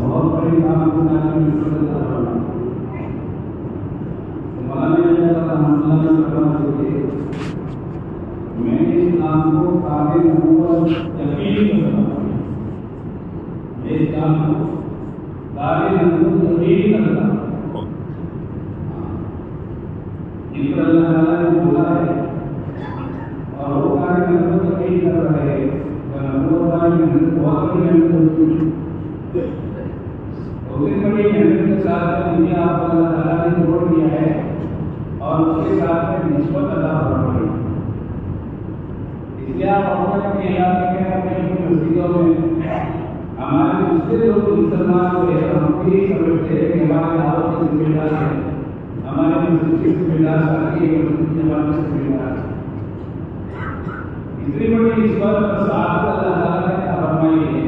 बहुत बड़ी काम मैं इस काम को काफी यकीन करता हूँ, इस काम को काफी यकीन करता हूँ। इस पर अल्लाह ताला ने बोला है और वो कार्य यकीन कर रहे हैं, बहुत बड़ी मेहनत होती है। उतनी बड़ी मेहनत के साथ दुनिया आपको अल्लाह ताला ने जोड़ दिया है और उसके साथ में निस्बत अदा हो रही है। इसलिए आप अपने इलाके में अपने मस्जिदों में हमारे दूसरे लोग मुसलमान हुए हम भी समझते हैं कि हमारे दावत की जिम्मेदार है, हमारे मस्जिद की जिम्मेदार साथी मस्जिद जमात की जिम्मेदार। इतनी बड़ी निस्बत और साथ अल्लाह ताला ने फरमाई है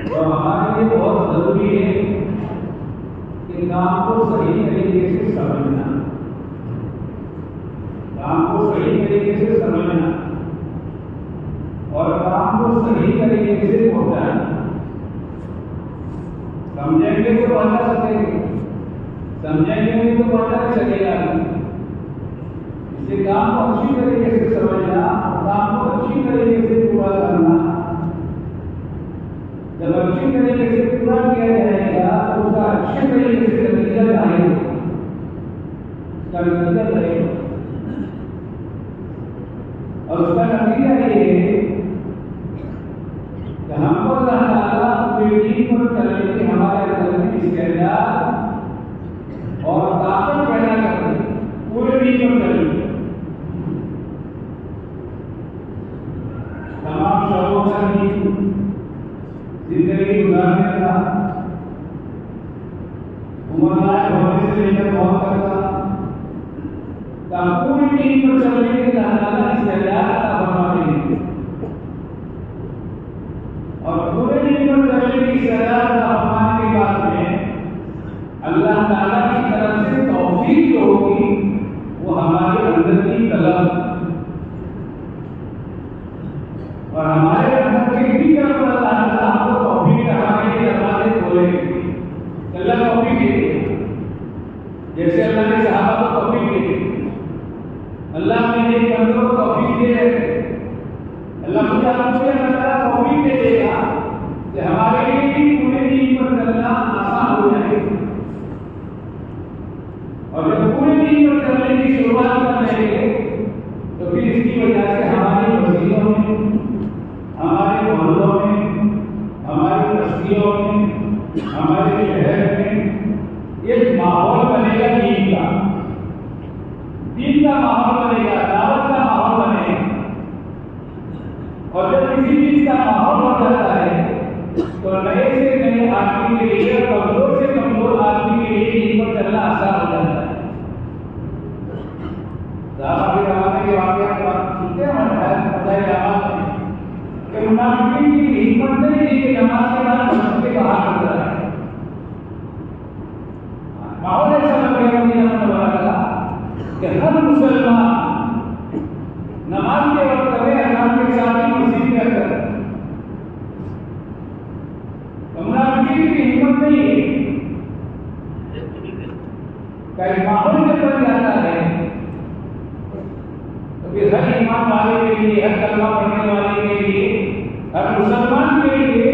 तो हमारे लिए बहुत जरूरी है कि काम को सही तरीके से समझना, काम को सही तरीके से समझना और काम को सही तरीके से पहुंचाना। समझेंगे तो पहुंचा सकेंगे, समझेंगे नहीं तो पहुंचा नहीं सकेगा। इसलिए काम को अच्छी तरीके से समझना, काम को अच्छी तरीके से पूरा करना। जब अच्छी तरीके से पूरा किया जाएगा तो उसका अच्छे तरीके से नतीजा आएगा, उसका नतीजा रहेगा और उसका नतीजा ये है कि हमको अल्लाह ताला पूरे दीन पर चलने की हमारे अंदर में इस्तेदाद और ताकत पैदा करने पूरे दीन पर चलने तमाम शौकों का जिंदगी गुजारने का उम्रदार होने से लेकर मौत तक का पूरी दीन पर चलने के लिए अल्लाह इस्तेदाद अता फरमाते हैं और पूरे दीन पर चलने की इस्तेदाद अता फरमाने के बाद में अल्लाह ताला की तरफ से तौफीक जो होगी वो हमारे अंदर की तलब और हमारे अंदर की भी तरफ अल्लाह ताला हमको तौफीक हमारे लिए दरवाजे खोलेंगे। अल्लाह तौफीक देंगे जैसे अल्लाह ने सहाबा को तौफीक दी, अल्लाह ने एक बंदों को तौफीक दे रहे थे। अल्लाह मुझे आपसे अल्लाह तौफीक दे देगा कि हमारे लिए भी पूरे दीन पर चलना आसान हो जाएगा और जब पूरे दीन पर चलने की शुरुआत कर लेंगे तो फिर इसकी वजह से हमारी मस्जिदों में, हमारे मोहल्लों में, हमारी बस्तियों में, हमारे शहर में एक माहौल बनेगा दीन का माहौल बनेगा, दावत का माहौल बनेगा। और जब किसी चीज का माहौल बन जाता है तो नए से नए आदमी के लिए, कमजोर से कमजोर आदमी के लिए दीन पर चलना आसान हो जाता है। साहबा के जमाने के वाक़या सुनते हैं कि मुनाफिकीन की हिम्मत नहीं थी कि नमाज के बाद मस्जिद के बाहर निकल जाए। माहौल ऐसा लग गया मदीना मुनव्वरा का कि हर मुसलमान नमाज के वक्त में अज़ान के साथ ही मस्जिद में आता है। मुनाफिकीन की हिम्मत नहीं है। कई माहौल जब बन जाता है तो फिर हर ईमान वाले के लिए, हर कलमा पढ़ने वाले के लिए, हर मुसलमान के लिए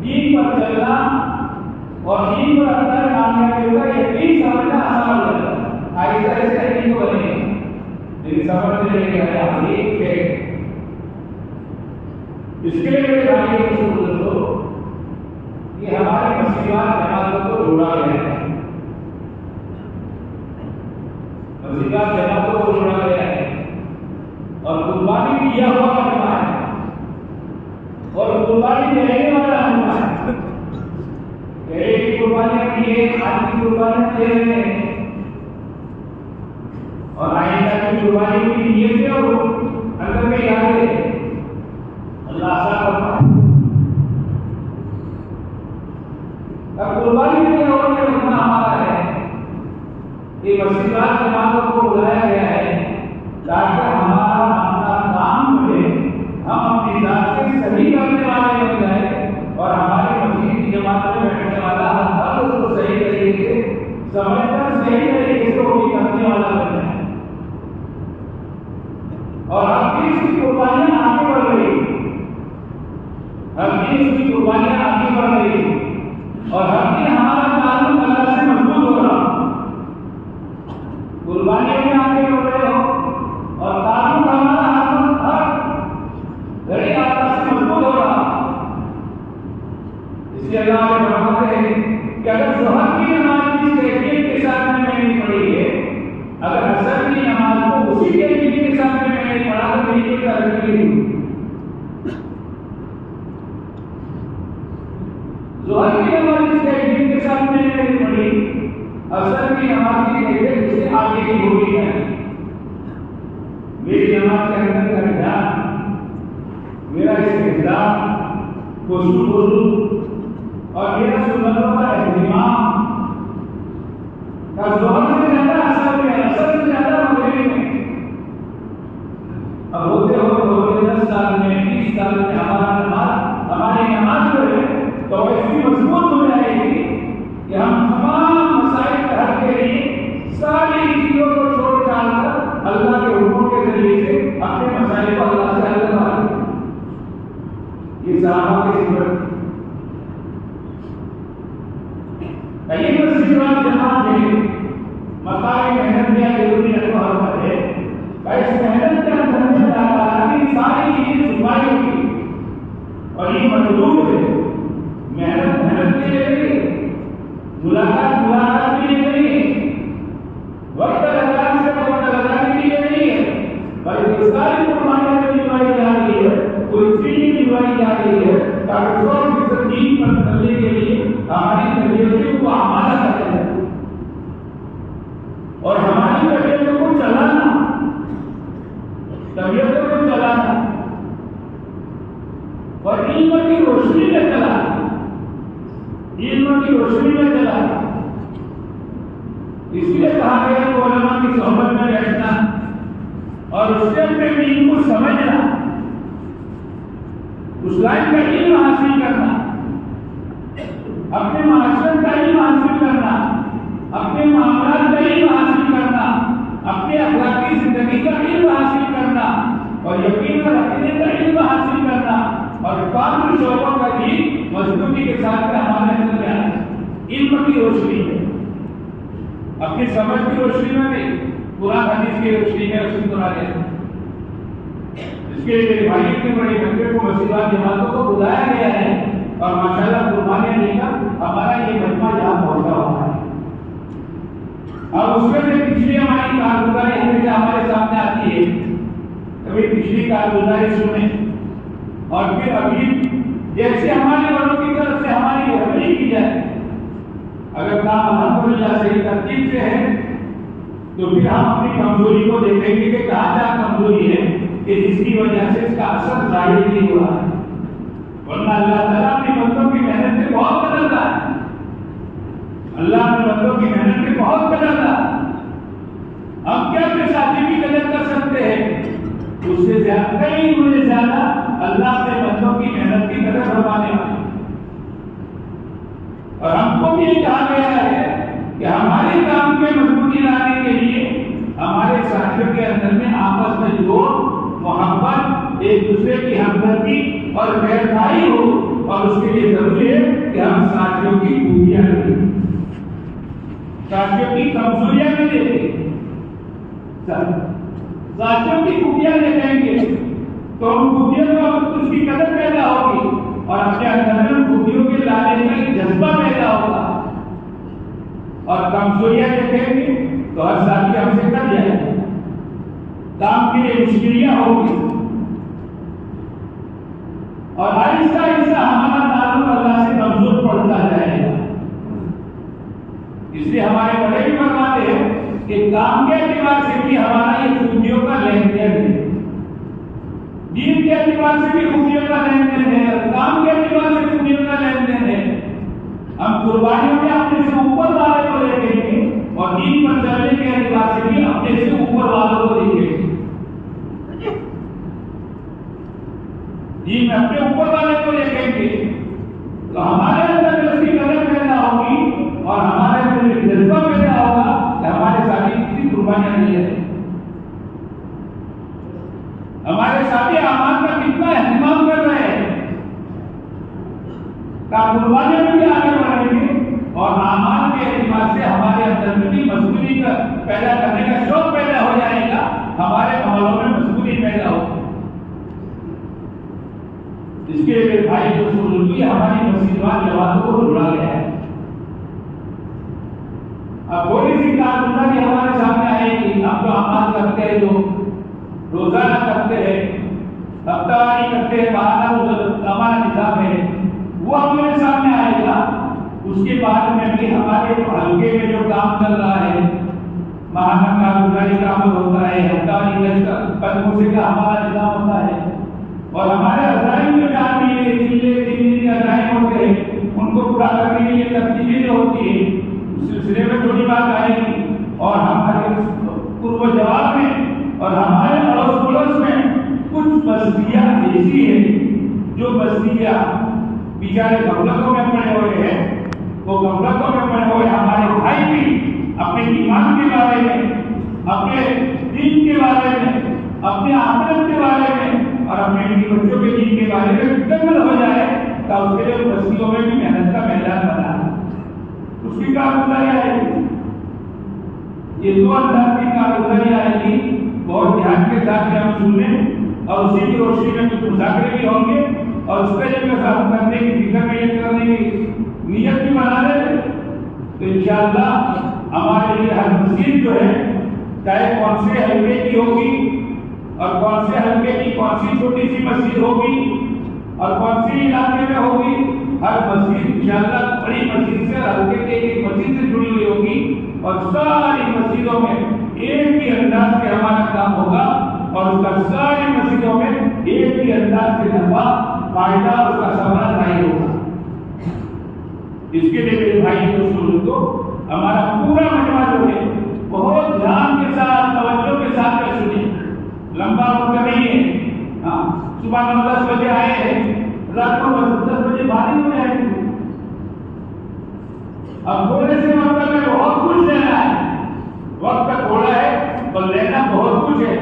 दीन पर चलना और दीन पर अपना कामयाबी होगा यकीन समझना आसान हो जाता है। आहिस्ता आहिस्ता यकीन को बनेगा लेकिन समझने लगेगा ये है। इसके लिए मेरे भाई दोस्तों ये हमारे मस्जिदात जमातों को जोड़ा गया है, मस्जिदात जमातों को जोड़ा गया है और कुर्बानी किया हुआ करना है और कुर्बानी देने वाला होना है। पहले की कुर्बानी की है, आज की कुर्बानी दे रहे हैं और आइंदा की कुर्बानी की नीयत से और अंदर में याद है अल्लाह आशा करता है। अब कुर्बानी के और में रखना हमारा है। ये मस्जिदात जमातों को बुलाया गया है ताकि हमारा अपना काम जो है हम अपनी जात से सही करने वाले बन जाए और हमारे मस्जिद की जमात में बैठने वाला हर उसको सही तरीके से समझकर सही तरीके से वो भी करने वाला बन जाए। और हर चीज की कुर्बानियां आगे बढ़ रही, हर चीज की कुर्बानियां आगे बढ़ रही और हर दिन हमारा ताल्लुक अल्लाह से मजबूत हो रहा। कुर्बानियों में आगे बढ़ रहे हो और ताल्लुक हमारा हर घड़ी अल्लाह से मजबूत हो रहा। इसलिए अल्लाह ने फरमाते हैं कि अगर ज़ोहर की नमाज जिस कैफियत के साथ में मैंने पढ़ी है, अगर असर की नमाज को उसी कैफियत के साथ में मैंने पढ़ा तो मेरी कोई तरक्की नहीं हुई। ज़ोहर की नमाज जिस कैफियत के साथ में मैंने पढ़ी, असर की नमाज की कैफियत उससे आगे की होगी है। मेरी नमाज के अंदर का ध्यान, मेरा इस्तेज़ाम, खुशू और मेरा सुन्नतों का एहतिमाम का ज़ोहर से ज्यादा असर में, असर से ज्यादा मगरिब में। अब होते 10 साल में, 20 साल में हमारी नमाज जो है तो ऐसी मजबूत हो जाएगी कि हम तमाम मसाइल का हल के लिए सारी चीजों को छोड़ डालकर अल्लाह के हुक्म के जरिए से अपने मसाइल को अल्लाह से हल करवा लेंगे। ये सहाबा की सिफत कई मस्जिद वाली जमात है, मकाए मेहनत किया जरूरी अनुभव है। इस मेहनत के अंदर में की सारी चीजें छुपाई होगी और ये मजबूत है। मेहनत के लिए, मुलाकात के लिए नहीं, वक्त लगाने से वक्त लगाने के लिए नहीं है, बल्कि सारी कुर्बानियां जो निभाई जा रही है वो इसलिए निभाई जा रही है ताकि 100% दीन पर चलने के लिए हमारी तबीयतों को आमादा करना है और हमारी तबीयतों को चलाना, तबीयतों को चलाना और इल्म की रोशनी में चलाना, इल्म की रोशनी में चलाना। इसलिए कहा गया कि उलमा की सोहबत में बैठना और उससे अपने दीन को समझना, उस लाइन का इल्म हासिल करना, अपने माशरे का इल्म हासिल करना, अपने मामलात का इल्म हासिल करना, अपने अखलाकी जिंदगी का इल्म हासिल करना और यकीन रखने का इल्म हासिल करना और पांच शोबों का भी मजबूती के साथ में हमारे अंदर क्या है, इल्म की रोशनी है। अपनी समझ की रोशनी में नहीं, कुरान हदीस की रोशनी में सुना गया। इसके लिए भाई इतने बड़े बच्चे को मस्जिद जमातों को बुलाया गया है और माशाल्लाह कुर्बानियां लेकर हमारा ये मजमा यहाँ पहुंचा हुआ है। अब उसमें से पिछली हमारी कारगुजारी हमेशा हमारे सामने आती है। कभी पिछली कारगुजारी सुने और फिर अभी जैसे हमारे बड़ों की तरफ से हमारी रहमती की जाए, अगर काम अल्हम्दुलिल्लाह सही तरतीब से है तो फिर हम अपनी कमजोरी को देखेंगे कि कहाँ क्या कमजोरी है कि जिसकी वजह से इसका असर जाहिर नहीं हो रहा है। वरना अल्लाह ताला अपने बंदों की मेहनत से बहुत कदरदार है। अल्लाह अपने बंदों की मेहनत से बहुत कदरदार। हम क्या अपने साथी की कदर कर सकते हैं, उससे ज्यादा कई गुने ज्यादा अल्लाह अपने बंदों की मेहनत की कदर फरमाने वाले। और हमको भी कहा गया है कि हमारे काम में मजबूती लाने के लिए हमारे साथियों के अंदर में आपस में जोड़, मोहब्बत, एक दूसरे की हमदर्दी और मेहरबानी हो और उसके लिए जरूरी है कि हम साथियों की खूबियां देखें, साथियों की कमजोरियां भी देखें। साथियों की खूबियां देखेंगे तो उन खूबियों को उसकी कदर पैदा होगी और अपने अंदर में खूबियों के लाने का एक जज्बा पैदा होगा। और कमजोरियां देखेंगे तो हर साथी हमसे कट जाएगा, काम के लिए मुश्किलियां होगी और आहिस्ता आहिस्ता हमारा ताल्लुक अल्लाह से कमजोर पड़ता जाएगा। इसलिए हमारे बड़े भी फरमाते हैं कि काम के एतबार से भी हमारा ये खूबियों का लेन देन है, दीन के एतबार से भी खूबियों का लेन देन है, काम के एतबार से खूबियों का लेन देन है। हम कुर्बानियों में अपने से ऊपर वाले को देखेंगे और दीन पर चलने के एतबार से भी अपने से ऊपर वालों को देखेंगे। ये में अपने ऊपर वाले को देखेंगे तो हमारे अंदर जो उसकी कदर पैदा होगी और हमारे अंदर जो जज्बा पैदा होगा कि हमारे साथी कितनी कुर्बानियां नहीं है, हमारे साथी आमान का कितना एहतमाम कर रहे हैं, का कुर्बानियों में भी आगे बढ़ेंगे और आमान के एतमाद से हमारे अंदर में भी मजबूती का पैदा करने का शौक पैदा हो जाएगा, हमारे अमलों में मजबूती पैदा होगी। इसके लिए भाई जो सुनगी हमारी मस्जिदवान जमातों को जुड़ा गया है। अब थोड़ी सी कारगुजारी हमारे सामने आएगी, हम तो अमाल करते हैं, जो रोजाना करते हैं, हफ्तावारी करते हैं, हमारा निजाम है वो हमारे सामने आएगा। उसके बाद में भी हमारे हल्के में जो काम चल रहा है, महाना कारगुजारी का अमल होता है, हफ्तावारी कदमों का हमारा निजाम होता है और हमारे अज़ाइम में जाने के लिए तीन अज़ाइम होते हैं, उनको पूरा करने के लिए तरतीबें जो होती है उस सिलसिले में थोड़ी बात आएगी। और हमारे पूर्व जवाब में और हमारे अड़ोस पड़ोस में कुछ बस्तियां ऐसी है जो बस्तियां बेचारे गफलतों में पड़े हुए हैं, वो गफलतों में पड़े हुए हमारे भाई भी अपने ईमान के बारे में, अपने दीन के बारे में, अपने आखिरत के बारे में और अपने बच्चों के दीन के बारे में फिक्र हो जाए तो उसके लिए बस्तियों में भी मेहनत का मैदान बना, उसकी कारगुजारी आएगी। ये दो अंदाज की कारगुजारी आएगी, बहुत ध्यान के साथ हम सुने और उसी की रोशनी में कुछ मुज़ाकरे भी होंगे और उसके लिए हम करने की फिक्र में करने की नीयत भी बना ले तो इंशाअल्लाह हमारे लिए हर मस्जिद जो है, चाहे कौन से हल्के की होगी और कौन से हल्के की कौन सी छोटी सी मस्जिद होगी और कौन सी इलाके में होगी, हर मस्जिद इंशाअल्लाह बड़ी मस्जिद से हल्के के एक मस्जिद से जुड़ी हुई होगी और सारी मस्जिदों में एक ही अंदाज से हमारा काम होगा और उसका सारी मस्जिदों में एक ही अंदाज से नफा फायदा उसका सवाल नहीं होगा। इसके लिए मेरे भाई दोस्तों को हमारा पूरा मजमा जो है बहुत ध्यान के साथ तवज्जो के साथ में सुनिए, लंबा वक्त नहीं है। हाँ, सुबह 9-10 बजे आए हैं, रात को 10 बजे बाहर हो जाएंगे। अब थोड़े से वक्त में बहुत कुछ लेना है, वक्त थोड़ा है और लेना बहुत कुछ है।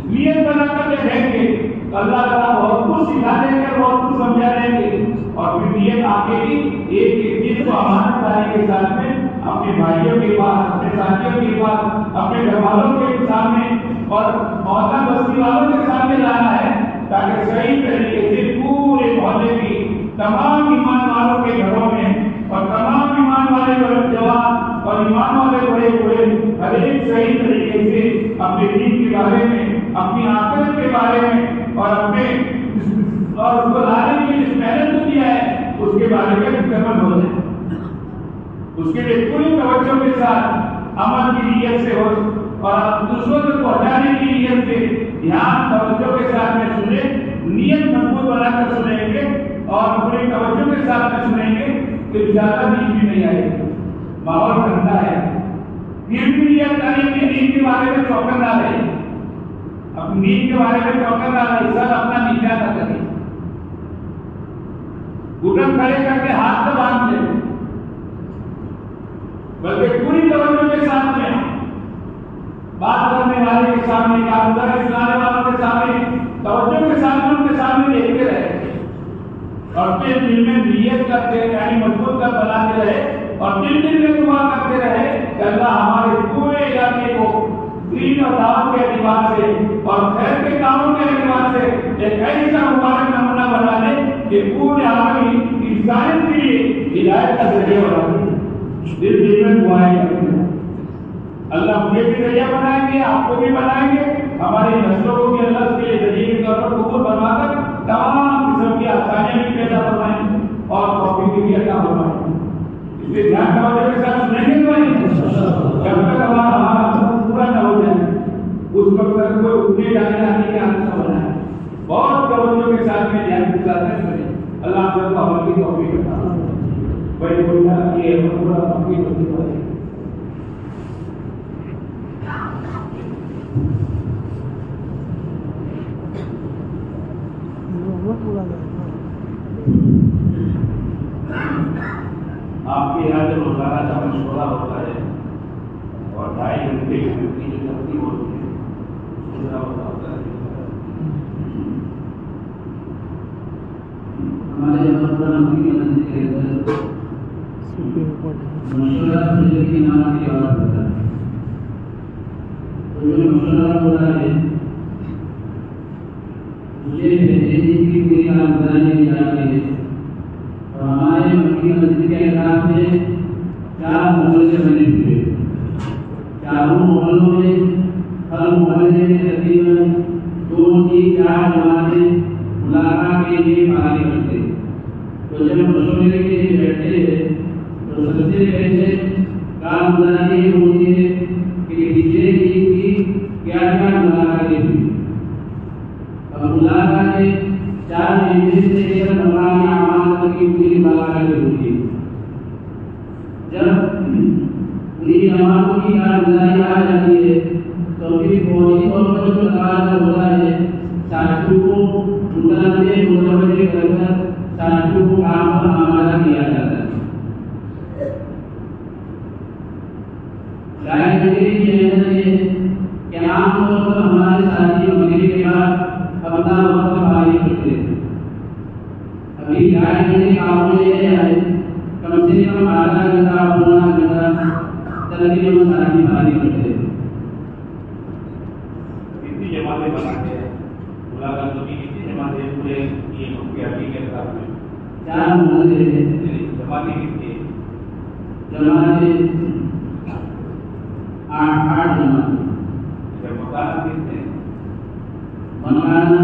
नियत बनाकर देखेंगे अल्लाह ताला बहुत कुछ सिखा देंगे, बहुत कुछ समझा देंगे और फिर नियत आगे भी एक एक चीज को अमानतदारी के साथ में अपने भाइयों के पास, अपने साथियों के पास, अपने घर वालों के सामने और मोहल्ला बस्ती वालों के सामने लाना है ताकि सही तरीके से पूरे मोहल्ले की तमाम ईमान वालों के घरों में और तमाम ईमान वाले जवान और ईमान वाले बड़े बूढ़े हर एक सही तरीके से अपने दीन के बारे में, अपनी आखिरत के बारे में और अपने और उसको लाने के लिए जिस मेहनत किया है उसके बारे में फिक्रमंद हो जाए। उसके लिए पूरी तवज्जो के साथ अमल की नीयत से हो और दूसरों तक पहुंचाने की नीयत से ध्यान तवज्जो के साथ में सुने, नीयत मजबूत बनाकर सुनेंगे और पूरी तवज्जो के साथ में सुनेंगे तो ज्यादा नींद भी नहीं आएगी। माहौल ठंडा है, फिर भी नीयत करें कि नींद के बारे में चौकन्ना रहे, अब नींद के बारे में चौकन्ना रहे, सर अपना नीचा न करें, घुटन खड़े करके हाथ से बांध ले, बल्कि पूरी तवज्जो के साथ में बात करने वाले के सामने, कारगुजारी सुनाने वालों के सामने तवज्जो के साथ में उनके सामने देखते रहे और फिर दिल में नियत करते यानी मजबूत कर बनाते रहे और दिल में दुआ करते रहे कि अल्लाह हमारे पूरे इलाके को दीन और दावत के एतबार से और खैर के कामों के एतबार से एक ऐसा मुबारक नमूना बना दे कि पूरे आलमी इंसानियत के लिए हिदायत का जरिया बना दे। दिल में दुआएं करते हैं, अल्लाह मुझे भी जरिया बनाएंगे, आपको भी बनाएंगे, हमारी नस्लों को भी अल्लाह के लिए जरिए के तौर पर कबूल बनवाकर तमाम किस्म की आसानियां भी पैदा करवाएंगे और तौफीक भी अता फरमाएंगे। इसलिए ध्यान तवज्जो के साथ सुनेंगे तो जब तक हमारा पूरा न हो जाए उस वक्त तक कोई उठने जाने आने की आदत न बनाए, बहुत तवज्जो के साथ में ध्यान के साथ में सुने। अल्लाह सबको अमल की तौफीक अता फरमाए। वही बोलना ये पूरा बाकी होती है। हमारे यहाँ जो रोजाना का मशवरा होता है और 2.5 घंटे की जो तरतीब होती है उसका होता है। हमारे प्रधानमंत्री के मंदिर के अंदर मशवरा की नाम की बात होता है। तो जो मशवरा हो रहा है मुझे भेजे की पूरी जानकारी दी जा रही है। और हमारे मक्की मंदिर के अलावा में 4 मोहल्ले बने हुए, चारों मोहल्लों में हर मोहल्ले में तकरीबन 2-4 जमातें मुलाकात के लिए कार्य करते हैं। तो जब मशवरे के लिए बैठते हैं तो सबसे पहले कामदारी ये होती है कि पिछले दिन की क्या मुलाकातें हुई। अब मुलाकातें 4 महीने से लेकर मकामी आमाल तक की पूरी मुलाकातें होती है। जब पूरी जमातों की कारगुजारी आ जाती है तो फिर फौरी तौर पर जो तकाजा होता है साथियों को मुतवज्जे कर साथियों को काम पर आमादा किया जाता है। लाइब्रेरी की मेहनत है कि आमतौर पर हमारे साथी मगरिब के बाद अपना वक्त खाली करते हैं। अभी लाइब्रेरी कामों से आए कम से कम आधा घंटा पौना घंटा तकरीबन साथी खाली करते हैं। कितनी जमातें बनाते हैं मुलाकातों की, कितनी जमातें पूरे ये मुख्याली के साथ में 4 मोहल्ले जमातें कितनी है? जमातें 8 जमातें। जब मकान कितने मकाना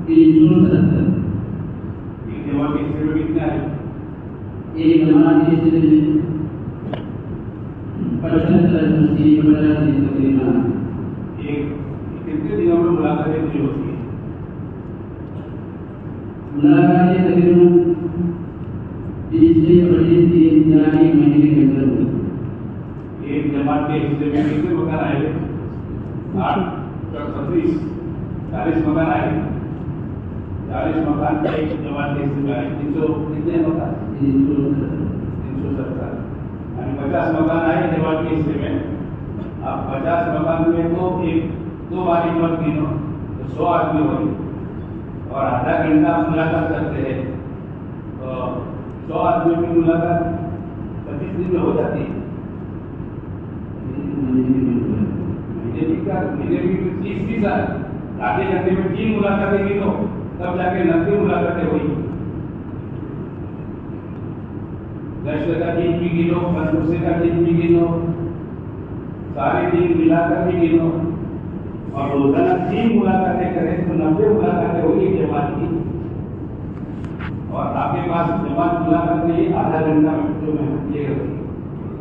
370। एक जमात के हिस्से में कितना है? एक जमात के हिस्से में 75-80 तकरीबन। एक कितने दिनों में मुलाकातें पूरी होती है? मुलाकातें तकरीबन 20 से 25 दिन या 1 महीने के अंदर होती है। एक जमात के हिस्से में कितने मकान आए? 8 36 40 मकान आए। 40 मकान एक जमात के हिस्से में आए। 300 कितने मकान? 370 यानी 50 मकान आए जमात के हिस्से में। अब 50 मकान में तो 1-2 बार मत गिनो तो 100 आदमी हो और आधा घंटा मुलाकात करते हैं तो 100 आदमी की मुलाकात 25 दिन में हो जाती है। महीने की 30 आधे घंटे में 3 मुलाकातें गिनो तब जाके 90 मुलाकातें हुई। 10 का दिन भी गिनो, 15 का दिन भी गिनो, सारे दिन मिलाकर भी गिनो और रोजाना 3 मुलाकातें करें तो 90 मुलाकातें हुई एक जमात की। और आपके पास जमात मुलाकात के लिए आधा घंटा जो मेहनत किए होती है।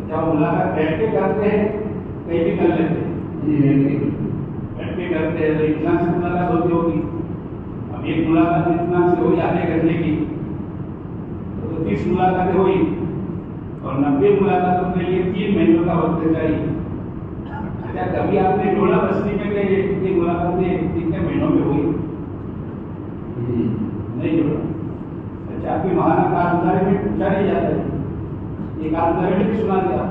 जब मुलाकात बैठ के करते हैं कहीं भी कर लेते हैं, बैठ के करते हैं तो इतना से मुलाकात होती होगी। अब एक मुलाकात इतना से हुई आधे घंटे की तो 30 मुलाकातें हुई और 90 मुलाकातों के लिए 3 महीनों का वक्त चाहिए। अच्छा, कभी आपने जोड़ा बस्ती में गए ये मुलाकातें कितने महीनों में हुई? नहीं जोड़ा। अच्छा, आपकी महाना कारगुजारी में पूछा नहीं जाता है, ये कारगुजारी में सुना दिया,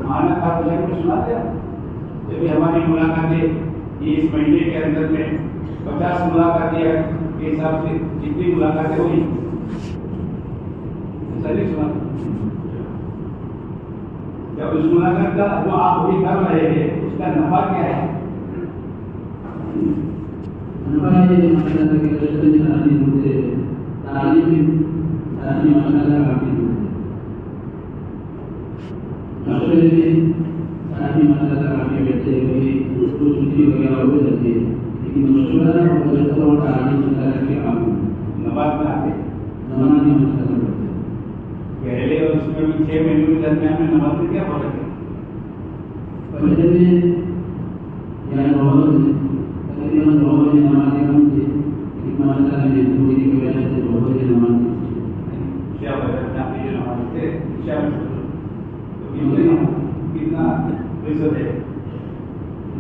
महाना कारगुजारी में सुना दिया जब हमारी मुलाकातें ये इस महीने के अंदर में 50 मुलाकातें के हिसाब से जितनी मुलाकातें हुई ऐसा नहीं सुना। जब उस मुलाकात का जो आप भी कर रहे हैं उसका नफा क्या है? नफा ये मतलब कि रस्ते में आदमी होते तालीम आदमी मसाला काफी मशवरे में आदमी मसाला काफी बैठे हुए उसको सूची वगैरह हो जाती है, लेकिन मशवरा और आदमी मसाला के काम नमाज में आते नमाज में मसाला पहले और उसमें भी 6 महीने के दरमियान में नमाज में क्या फर्क है? पहले में या नौबत में तकरीबन 9 बजे नमाज कम थी, लेकिन मसाला में पूरी की वजह से 9 बजे नमाज क्या वजह है? आप ये नमाज थे क्या तो कितना फीसद है?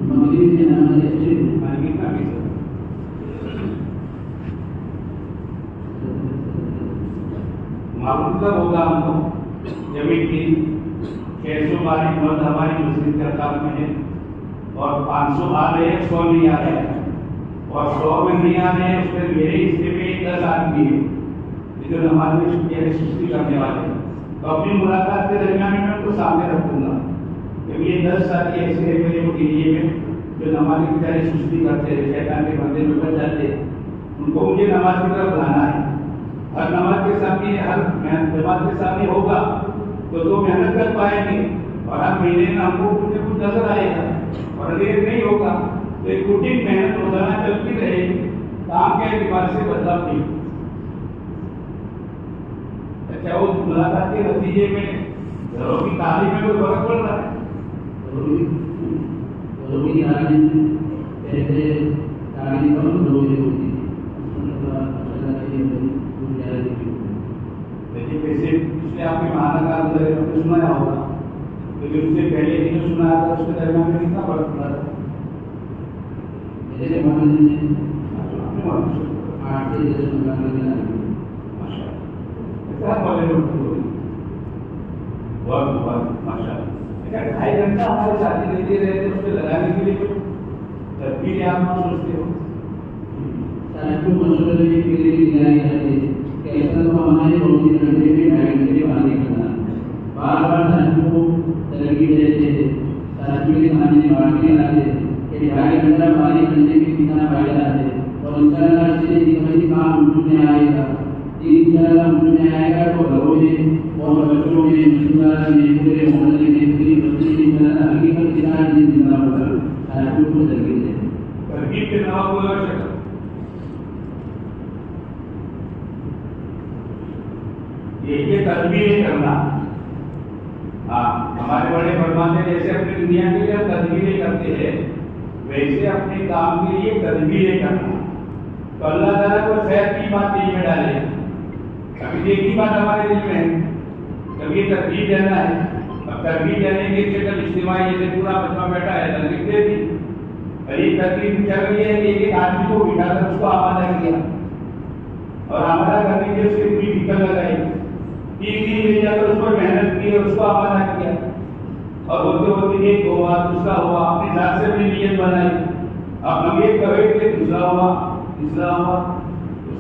मगरिब में नमाज ऐसे कितना फीसद? मालूम तब होगा हमको जमीन की 600 बारी मर्द हमारी मस्जिद के अताब में है और 500 आ रहे हैं, 100 नहीं आ रहे हैं, और 100 में नहीं आ रहे हैं उसमें मेरे हिस्से में 10 आदमी है जो नमाज में सुस्ती करने वाले। तो अपनी मुलाकात के दरमियान में उनको सामने रखूंगा क्योंकि ये 10 साथी ऐसे हैं मेरे एरिए में जो नमाज की बेचारे सुस्ती करते हैं, शैतान के बंदे में बच जाते हैं, उनको मुझे नमाज की तरफ लाना है। हर नमाज के सामने, हर जमात के सामने होगा तो मेहनत कर पाएंगे और हर महीने में हमको कुछ न कुछ नजर आएगा। और अगर नहीं होगा तो एक रूटीन मेहनत रोजाना चलती रहेगी, काम के एतबार से बदलाव नहीं। अच्छा, उस मुलाकात के नतीजे में घरों की तालीम में कोई फर्क पड़ रहा है? लेकिन वैसे इसलिए आपके महानगर सुनाया होगा, लेकिन उससे पहले ही जो सुनाया था उसके दरमियान में कितना फर्क पड़ा था? ढाई घंटा हमारे साथी देते रहे थे, उसको लगाने के लिए तदबीर आप सोचते हो? हमारे रोटी घंटे में 2.5 घंटे पानी करना, बार बार साथियों को तरक्की देते, साथियों के सामने बांटने लाते कि 2.5 घंटा पानी करने में कितना फायदा है और इंशाअल्लाह से जितनी काम वजूद में आएगा, इंशाअल्लाह वजूद में आएगा तो घरों में और बच्चों में, इंशाअल्लाह में, पूरे मोहल्ले में, पूरी बस्ती में इंशाअल्लाह हकीकत के साथ जिंदा होगा। साथियों को तरक्की दे, तरक्की के नाम को ये तदबीर करना। हाँ, हमारे बड़े फरमाते जैसे अपनी दुनिया के लिए तदबीरें करते हैं वैसे अपने काम के लिए तदबीरें करना। तो अल्लाह ताला को खैर की बात दिल में डाले। कभी एक ही बात हमारे दिल में है, कभी तरकीब देना है। अब तरकीब देने के लिए कल इज्तिमाई जैसे पूरा मजमा बैठा है, तरकीब दे दी, और ये तरकीब चल रही है कि एक आदमी को बिठाकर उसको आमादा किया और आमादा करने के लिए उसकी पूरी फिक्र लगाई, 3 दिन ले जाकर उस पर मेहनत की और उसको आमादा किया, और होते होते एक हुआ, दूसरा हुआ, अपने हिसाब से अपनी नीयत बनाई, अब हम एक कहे थे, दूसरा हुआ, तीसरा हुआ,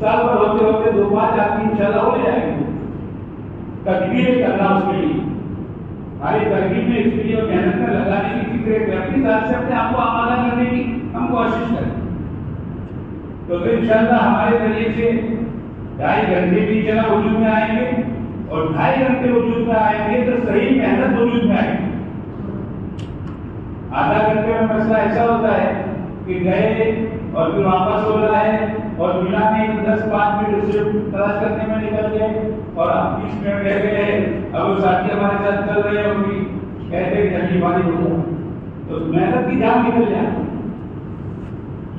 साल भर होते होते 2-5 आदमी इंशाअल्लाह हो जाएंगे। तदबीरें करना उसके लिए, हमारी तरकीब में इसके लिए मेहनत में लगाने की फिक्र है, अपनी हिसाब से अपने आप को आमादा करने की हम कोशिश करें। तो फिर इंशाअल्लाह हमारे जरिए से 2.5 घंटे भी चला वजूद में आएंगे और 2.5 घंटे वजूद में आएंगे तो सही मेहनत वजूद में आएगी। आधा घंटे में मसला ऐसा होता है कि गए और फिर वापस हो रहा है और बिना नहीं 10-5 मिनट उसे तलाश करने में निकल गए और 20 मिनट रह गए। अब वो साथी हमारे साथ चल रहे हैं, उनकी कहते हैं जल्दी पानी हो जाए तो मेहनत की जान निकल जाए।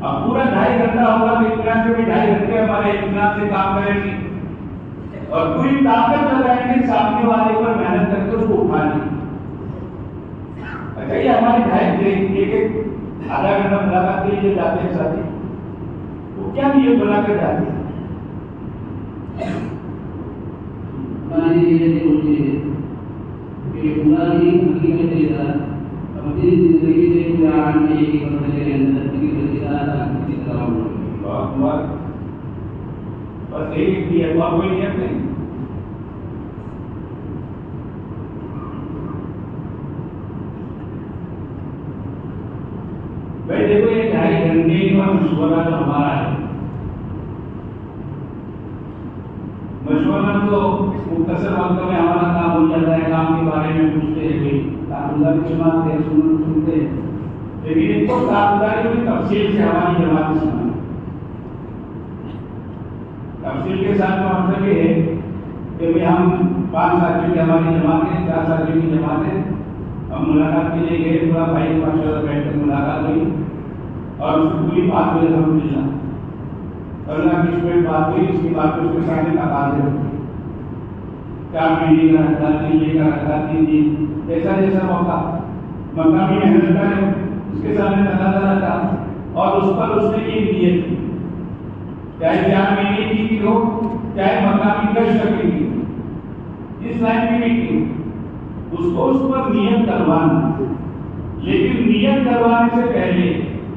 अब पूरा 2.5 घंटा होगा तो इतना से भी 2.5 घंटे हमारे इतना से काम करेंगे और पूरी ताकत लगाएंगे सामने वाले पर मेहनत करके उसको उठाने। अच्छा, ये हमारे 2.5 एक आधा घंटा मुलाकात के लिए जाते हैं साथी, वो क्या नियत बनाकर जाते हैं? हमारी नियत होती है कि खुदा की हकीकत के साथ अपनी जिंदगी से कुरान में एक मसले के अंदर की वसीयत की तरह होगी। बस यही नियत, और कोई नियत नहीं। भाई देखो, ये 2.5 घंटे का मशवरा जो हमारा है, मशवरा तो मुख्तसर वक्त में हमारा काम हो जाता है, काम के बारे में पूछते हैं, कोई कामदारी सुनाते हैं, सुनते हैं, लेकिन इनको कामदारी की तफसील से हमारी जमात सुना। तफसील के साथ मतलब ये है कि भाई हम 5 साथियों की हमारी जमात है, 4 साथियों की जमात है, हम मुलाकात के लिए गए, पूरा भाई माशाल्लाह बैठकर मुलाकात हुई और उसकी पूरी बात हुई अल्हम्दुलिल्लाह, अल्लाह की इसमें बात हुई, इसकी बात उसके सामने तकाज़े होते 4 महीने का रखा, 3 महीने का रखा, 3 दिन, जैसा जैसा मौका मक्का में मेहनत करे उसके सामने तकाज़ा रखा और उस पर उसने ये नियत की, चाहे 4 महीने की हो, चाहे मक्का की 10 की, इस लाइन में भी की, उसको उस पर नियत करवाना, लेकिन नियत करवाने से पहले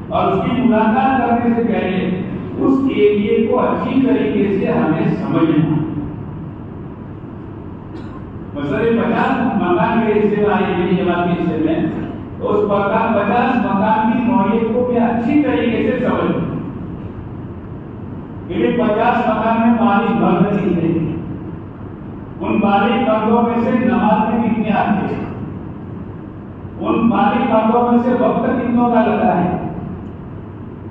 और उसकी मुलाकात करने से पहले उस एरिया को अच्छी तरीके से हमें समझना। मसले 50 मकान के हिस्से में आए मेरी जमात के हिस्से में, तो उस 50 मकान की नौयत को मैं अच्छी तरीके से समझ, मेरे 50 मकान में मालिक भर नहीं थे, उन मालिक मर्दों में से नमाज में कितने आते हैं, उन मालिक मर्दों में से वक्त कितनों का लगा है,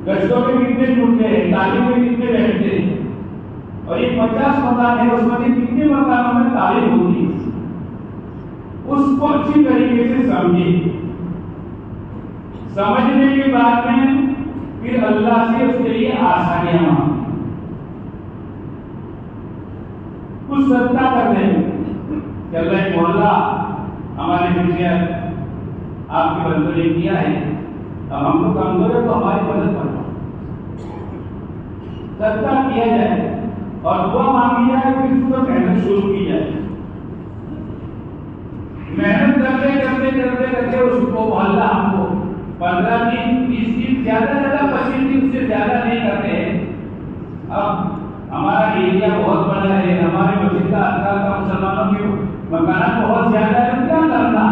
गश्तों में कितने जुड़ते हैं, तालीम में कितने बैठते हैं, और ये 50 मकान है, उसमें से कितने मकानों में तालीम होती है, उसको अच्छी तरीके से समझिए। समझने के बाद में फिर अल्लाह से उसके लिए आसानियां मांगे, कुछ सत्ता करने कि अल्लाह मोहल्ला हमारे पीछे आपके बंदों ने किया है, अब हम तो कमजोर है तो हमारी मदद करना, सत्ता किया जाए और दुआ मांगी जाए, फिर उसको मेहनत शुरू की जाए। मेहनत करते करते करते करते उसको मोहल्ला हमको 15 दिन 20 दिन ज्यादा 25 दिन से ज्यादा नहीं करते हैं। अब हमारा एरिया बहुत बड़ा है, हमारे मस्जिद का आकार का मुसलमानों के मकान बहुत ज्यादा है, क्या करना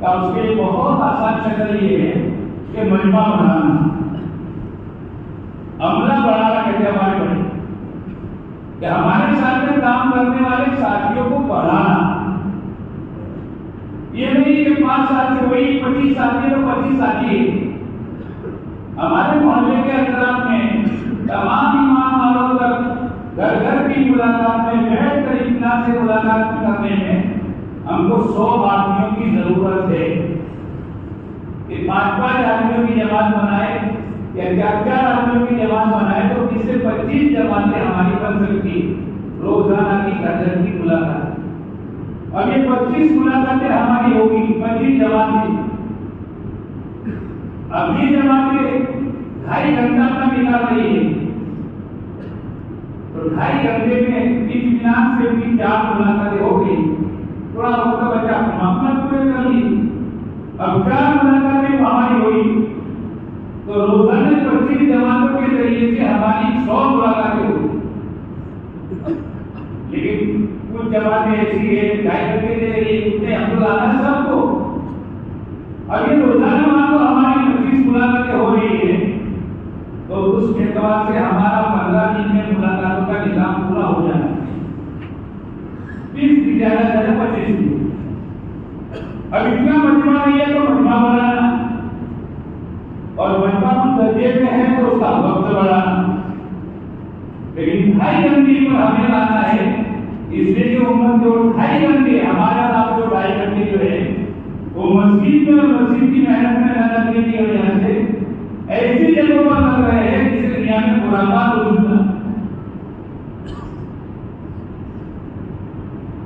का उसके लिए बहुत आसान शक्ल ये है कि मजमा बनाना, अमला बढ़ाना कहते हैं हमारे बड़े, कि हमारे साथ में काम करने वाले साथियों को बढ़ाना। ये नहीं कि 5 साल से वही 25 साथी तो 25 साथी, हमारे मोहल्ले के अतराफ में तमाम ईमान वालों तक घर घर की मुलाकात में बैठ कर इतना से मुलाकात करने में हमको 100 आदमियों की जरूरत है कि 5-5 आदमियों की जमात बनाए या 4-4 आदमियों की जमात बनाए तो 20 से 25 जमातें हमारी बन सकती रोजाना की घर की मुलाकात। अब ये 25 मुलाकातें हमारी होगी, 25 जमातें, अब ये जमातें 2.5 घंटा अपना निकाल रही है, तो 2.5 घंटे में इत्मीनान से भी 4 मुलाकातें हो गई, थोड़ा वक्त बचा अपना पूरे कर ली। अब 4 मुलाकातें हमारी हुई तो रोजाना 25 जमातों के जरिए से हमारी 100 मुलाकातें हुई। लेकिन कुछ जमातें ऐसी है 2.5 घंटे दे रही है, कुछ हम लोग आना सबको, अब ये रोजाना मान लो हमारी 25 मुलाकातें हो रही है, तो उस एतबार से हमारा 15 दिन में मुलाकातों का निजाम पूरा हो जाना है, 20 की ज्यादा 25 दिन। अब इतना मजमा नहीं है तो मजमा बढ़ाना, और मजमा उस दर्जे में है तो उसका वक्त बढ़ाना, लेकिन 2.5 घंटे पर हमें लाना है, इसलिए जो उम्मत जो 2.5 घंटे हमारा नाम जो 2.5 घंटे जो है वो मस्जिद में और मस्जिद की मेहनत में न लगने की वजह से ऐसी जगहों पर लग रहे हैं जिसे दुनिया में खुराफात वजूद था।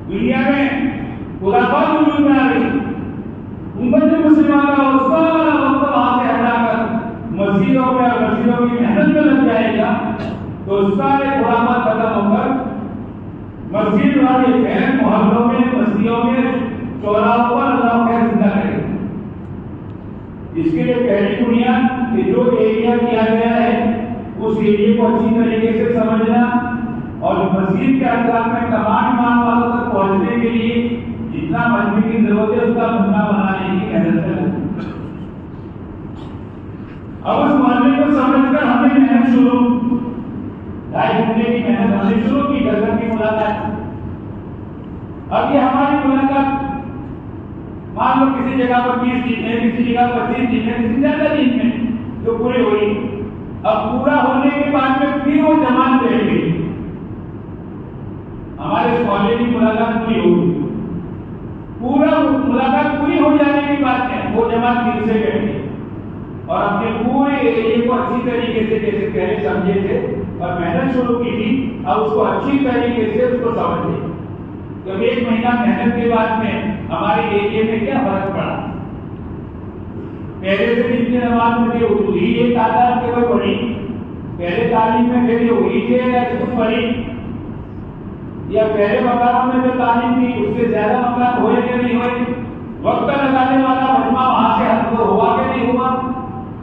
दुनिया में खुराफात वजूद में आ गई, उम्मत मुसलमान का उसका वक्त वहां से हटाकर मस्जिदों में और मस्जिदों की मेहनत में लग जाएगा तो सारे खुराफात खत्म होकर मस्जिद वाले शहर मोहल्लों में बस्तियों में चौराहों पर अल्लाह खैर जिंदा करेगा। इसके लिए पहली बुनियाद कि जो एरिया किया गया है उस एरिया को अच्छी तरीके से समझना और मस्जिद के अतराफ में तमाम ईमान वालों तक पहुंचने के लिए जितना मजमे की जरूरत है उसका मजमा बनाने की मेहनत करना। अब उस मजमे को समझकर हमने मेहनत शुरू 2.5 घंटे की मेहनत हमने शुरू की, घर की मुलाकात। अब ये हमारी मुलाकात मान लो किसी जगह पर 20 दिन है, किसी जगह 25 दिन है, किसी ज्यादा दिन में जो पूरी हुई। अब पूरा होने के बाद में फिर वो जमात बैठ गई, हमारे कॉलेज की मुलाकात पूरी होगी, पूरा मुलाकात पूरी हो जाने के बाद में वो जमात फिर से बैठी और अपने पूरे एरिया को अच्छी तरीके से जैसे पहले समझे थे और मेहनत शुरू की थी, अब उसको अच्छी तरीके से उसको समझे। जब 1 महीना मेहनत के बाद में हमारे एरिया में क्या फर्क पड़ा, पहले से जितने नमाज में थे वही एक तादाद केवल बढ़ी, पहले तालीम में थे वही थे या कुछ बढ़ी, या पहले मकानों में जो तालीम थी उससे ज्यादा मकान हुए कि नहीं हुए, वक्त लगाने वाला मजमा वहां से हमको हुआ कि नहीं हुआ,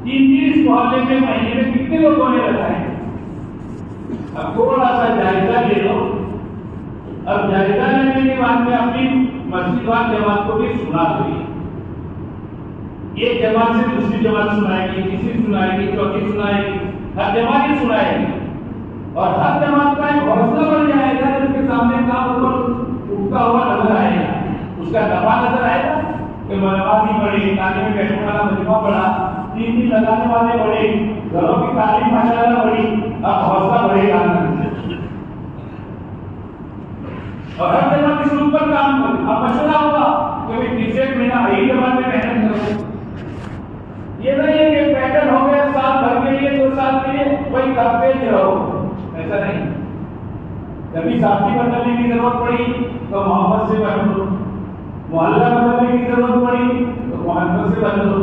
30 मोहल्ले में महीने में कितने लोग होने लगा है। अब थोड़ा सा जायजा ले लो। अब जायजा लेने के बाद में अपनी मस्जिद वाली जमात को भी सुना दो। एक जमात से दूसरी जमात सुनाएगी, तीसरी सुनाएगी, चौथी सुनाएगी, हर जमात ही सुनाएगी और हर जमात का एक हौसला बढ़ जाएगा। उसके सामने का ऊपर उठता हुआ नजर आएगा, उसका दबा नजर आएगा कि नमाजी बड़ी, ताने में बैठने वाला मजमा बड़ा, 3 दिन लगाने वाले बड़े, घरों की तालीम माशाअल्लाह बड़ी, अब हौसला बढ़ेगा और हर जमात इस ऊपर काम करे। अब मसला होगा कि भाई तीसरे महीना यही जमात में मेहनत करो। ये नहीं है कि पैटर्न हो गया साल भर के लिए, 2 साल के लिए वही करते ही रहो, ऐसा नहीं। कभी साथी बदलने की जरूरत पड़ी तो मोहम्मद से बदलो, मोहल्ला बदलने की जरूरत पड़ी तो मोहम्मद से बदलो।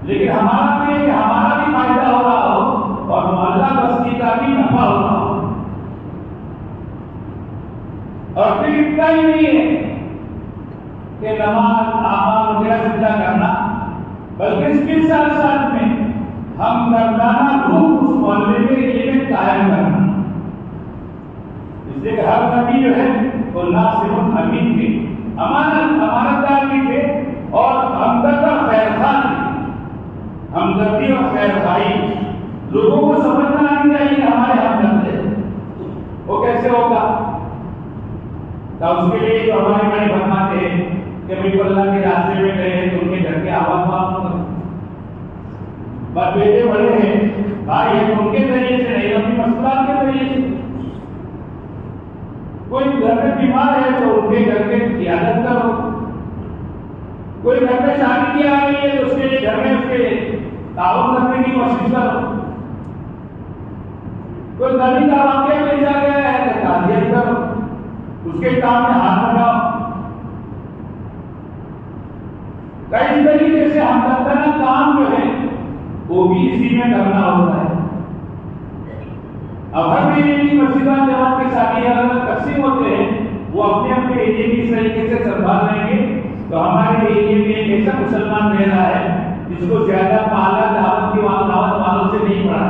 लेकिन हमारा तो ये कि हमारा भी फायदा हो रहा हो और मोहल्ला बस्ती का भी नफा हो रहा हो। और फिर इतना ही नहीं है कि नमाज आमाल वगैरह जिंदा करना, बल्कि इसके साथ साथ में हम दर्दाना रूप उस मोहल्ले के लिए कायम करना। इसलिए हर नबी जो है वो नासिरुल अमीन थे, अमानतदार भी थे और हमदर्द और खैरखां थे। हमदर्दी और खैरखाई लोगों को समझना आनी चाहिए, हमारे हमदर्द है वो कैसे होगा। तो उसके लिए जो हमारे बड़े फरमाते हैं कि भाई अल्लाह के रास्ते में गए तो उनके घर के आवाज मालूम करो, बस बेटे बड़े हैं भाई है उनके जरिए से नहीं, अपनी मसलात के जरिए से। कोई घर में बीमार है तो उनके घर के इयादत करो, कोई घर में शादी की आ रही है तो उसके लिए घर में उसके ताउन करने की कोशिश करो, कोई गली का वाक्य भेजा गया है तो ताज़ियत करो, उसके काम में हाथ लगाओ। कई तरीके से हम करते हैं काम जो है वो भी इसी में करना होता है। अब हर महीने की मस्जिदा जमात के साथी अलग अलग तकसीम होते हैं, वो अपने अपने एरिया की इस तरीके से संभाल लेंगे तो हमारे एरिया में एक ऐसा मुसलमान रह रहा है जिसको ज्यादा पाला दावत वालों से नहीं पड़ा,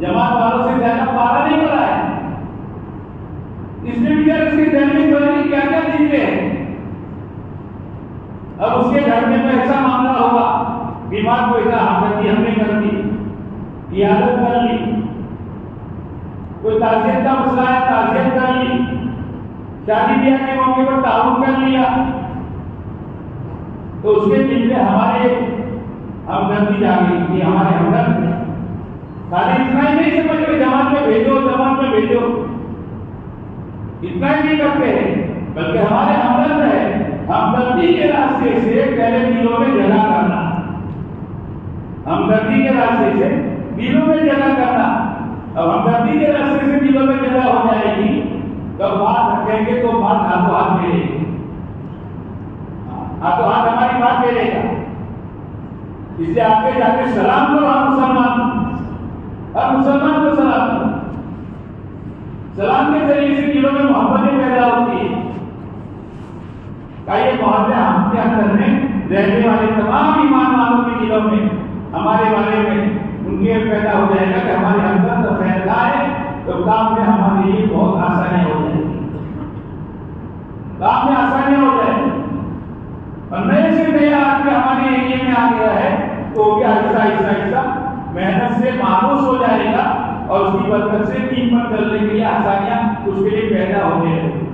जमात वालों से ज्यादा पाला नहीं पड़ा है। इसमें भी उसकी जमीन बनी क्या क्या चीजें हैं। अब उसके घर में तो ऐसा मामला होगा, बीमार को इतना हमदर्दी हमने कर दी, इयादत कर ली, कोई ताज़ियत का मसला है ताज़ियत कर ली, शादी ब्याह के मौके पर ताउन कर लिया, तो उसके दिल में हमारे हमदर्दी जागी कि हमारे हमदर्द है। खाली इतना ही नहीं समझ के जमात में भेजो, जमात में भेजो, इतना ही नहीं करते हैं, बल्कि हमारे हमदर्द है। हमदर्दी के रास्ते से पहले दिलों में जगह करना, हमदर्दी के रास्ते से दिलों में जगह करना। अब हमदर्दी के रास्ते से दिलों में जगह हो जाएगी तो बात रखेंगे तो बात हाथों हाथ मिलेगी, हाथों हाथ हमारी बात मिलेगा। इसलिए आगे जाके सलाम करो हर मुसलमान को सलाम करो। सलाम के जरिए से दिलों में मोहब्बतें पैदा होती है। ये मोहब्बत हम के अंदर में रहने वाले तमाम ईमान वालों के दिलों में, हमारे वाले में उनके पैदा हो जाएगा कि हमारे अंदर फैसला है तो काम में हमारे लिए बहुत आसानी हो जाएगी, काम में आसानी हो जाएगी। और नए से नया आदमी हमारे एरिया में आ गया है तो वो भी आहिस्ता आहिस्ता मेहनत से मायूस हो जाएगा और उसकी बरकत से 3 पर चलने के लिए आसानियां उसके लिए पैदा होने लगेगी।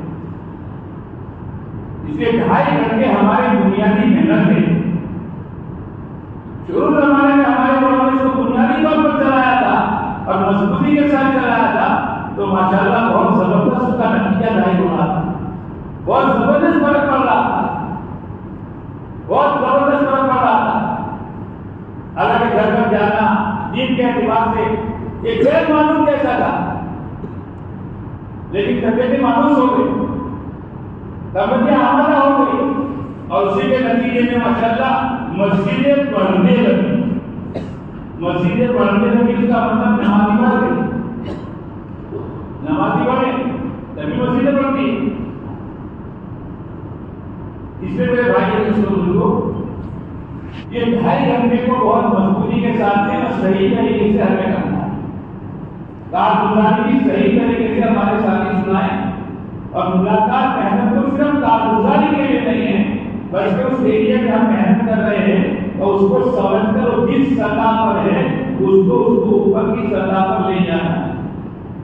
इसलिए 2.5 घंटे हमारे बुनियादी मेहनत है। शुरू जमाने में हमारे बड़ों ने इसको बुनियादी तौर पर चलाया था और मजबूती के साथ चलाया था तो माशाअल्लाह बहुत जबरदस्त उसका नतीजा जाहिर हो रहा था, बहुत जबरदस्त फर्क पड़ रहा था, बहुत जबरदस्त फर्क पड़ रहा था। हालांकि घर पर जाना दीन के एतबार से एक गैर मालूम जैसा था, लेकिन तबियतें मायूस हो गई, तबियतें आमादा हो गई और उसी के नतीजे में माशाअल्लाह मस्जिदें बढ़ने लगी। मस्जिदें बढ़ने लगी इसका मतलब नमाजी बढ़ गई, नमाजी बढ़े तभी मस्जिदें बनती हैं। इसलिए मेरे भाई बुजुर्गों, ये 2.5 घंटे को बहुत मजबूती के साथ में सही तरीके से हमें करना है। कारगुजारी की सही तरीके से हमारे साथी सुनाए, और मुलाकात मेहनत तो सिर्फ कारगुजारी के लिए नहीं है, बल्कि उस एरिया में हम मेहनत कर रहे हैं और उसको समझकर जिस सतह पर है उसको ऊपर की सतह पर ले जाना है।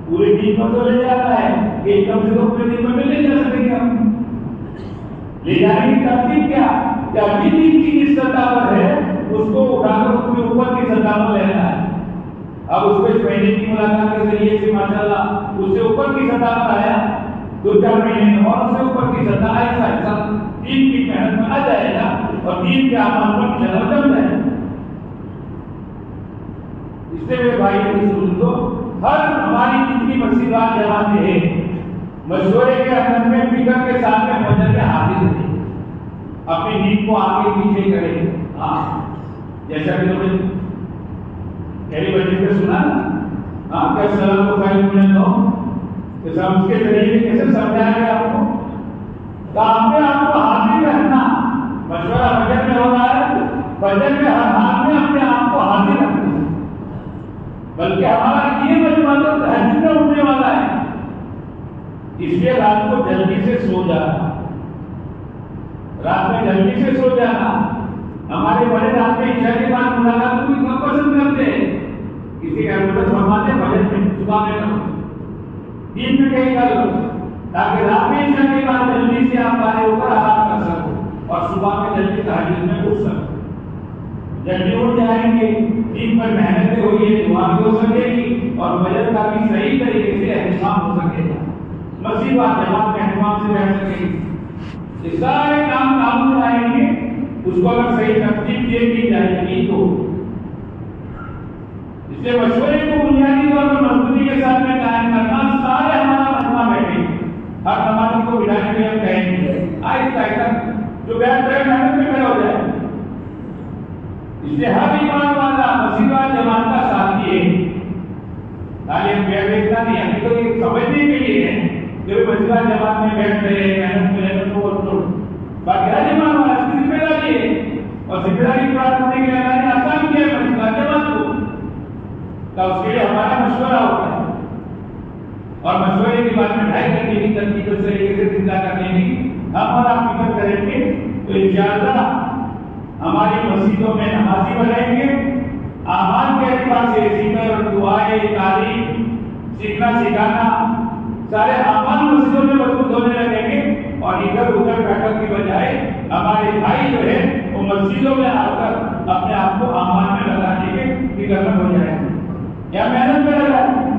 पूरे दिन पर तो ले जाना है, एकदम से तो पूरे दिन पर ले जा सकेंगे हम। ले जाने की तरतीब क्या? अभी दिन की जिस सतह पर है उसको उठाकर उसके ऊपर की सतह पर लेना है। अब उसको महीने की मुलाकात के जरिए से माशाल्लाह उससे ऊपर की सतह पर आया, 2-4 महीने में और उससे ऊपर की सतह ऐसा ऐसा दिन की मेहनत में आ जाएगा और दिन के आमान पर चला जम जाएगा। इसलिए मेरे भाई सुन लो, हर हमारी जितनी मस्जिदात जमाते हैं मशवरे के अंदर में फिक्र के साथ में फजर में हाजिर रहे, अपनी नींद को आगे पीछे करें। हाँ, जैसा कि तुमने पहली बजे पे सुना, हाँ, क्या सलाम को फाइल में लो, तो सब उसके जरिए कैसे समझाया गया आपको? काम में आपको हाजिर रहना, मशवरा फजर में हो रहा है, फजर में हर हाल में अपने आप को हाजिर रखना। बल्कि हमारा ये मजमा तो तहज्जुद में उठने वाला है, इसलिए रात को जल्दी से सो जाना, रात में जल्दी से सो जाना। हमारे बड़े रात में ईशा के बाद मुलाकात को इतना पसंद करते हैं, किसी का मतलब फरमाते बजट में सुबह में करो, दिन में कहीं कर लो, ताकि रात में ईशा के बाद जल्दी से आप बाहर ऊपर आराम कर सको और सुबह में जल्दी तहज्जुद में उठ सको। जल्दी उठ जाएंगे, दिन पर मेहनतें हुई है, दुआ भी हो सकेगी और बजट का भी सही तरीके से एहतमाम हो सकेगा, मस्जिद व जमात के एहतमाम से रह सकेगी। ये सारे काम में आएंगे, उसको अगर सही तरतीब दी जाएगी तो। इसलिए मशवरे को बुनियादी तौर पर मजबूती के साथ में कायम करना, सारे हमारा मजमा बैठे हर नमाजी को बिठाने के लिए हम कहेंगे आहिस्ता आहिस्ता जो बैठ रहे मेहनत में खड़े हो जाए। इसलिए हर ईमान वाला मस्जिद व जमात का साथी है, खाली हम बैठ देखना नहीं, हमें तो ये समझने के लिए है कि मस्जिद व जमात में बैठ रहे मेहनत तो बाकी हर ईमान वाला इसकी जिम्मेदारी है, और जिम्मेदारी पूरा करने के लिए अल्लाह ने आसान किया है मस्जिद व जमात को, तो उसके लिए हमारा मशवरा होता है। और मशवरे के बाद में 2.5 घंटे की तरतीब से तरीके से जिंदा करने की हम और आप फिक्र करेंगे तो इंशाअल्लाह हमारी मस्जिदों में नमाजी बढ़ेंगे, आमान के एतबार से जिक्र, दुआएं, तालीम, सीखना सिखाना, सारे आमान मस्जिदों में मजबूत होने लगेंगे और इधर उधर बैठक की बजाय हमारे भाई जो है वो मस्जिदों में आकर अपने आप को आमान में लगाने के फिक्र हो जाएंगे या मेहनत में लगाएंगे।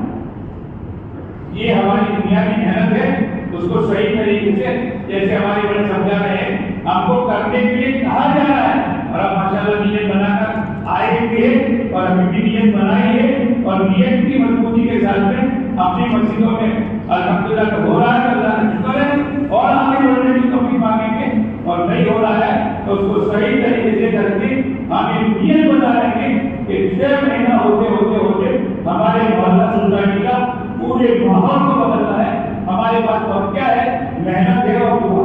ये हमारी बुनियादी मेहनत है, उसको सही तरीके से जैसे हमारे बड़े समझा रहे हैं हमको करने के लिए कहा जा रहा है, और अब माशाल्लाह नियत बनाकर आए भी है और अभी भी नियत बनाई है, और नियत की मजबूती के साथ में अपनी मस्जिदों में अल्हम्दुलिल्लाह तो हो रहा है, अल्लाह का शुक्र है, और आगे बढ़ने की तौफीक मांगेंगे, और नहीं हो रहा है तो उसको सही तरीके से करके हम ये नियत बना लेंगे कि 6 महीना होते होते होते हमारे मोहल्ला सोसाइटी का पूरे माहौल को बदलना है। हमारे पास और क्या है? मेहनत है और दुआ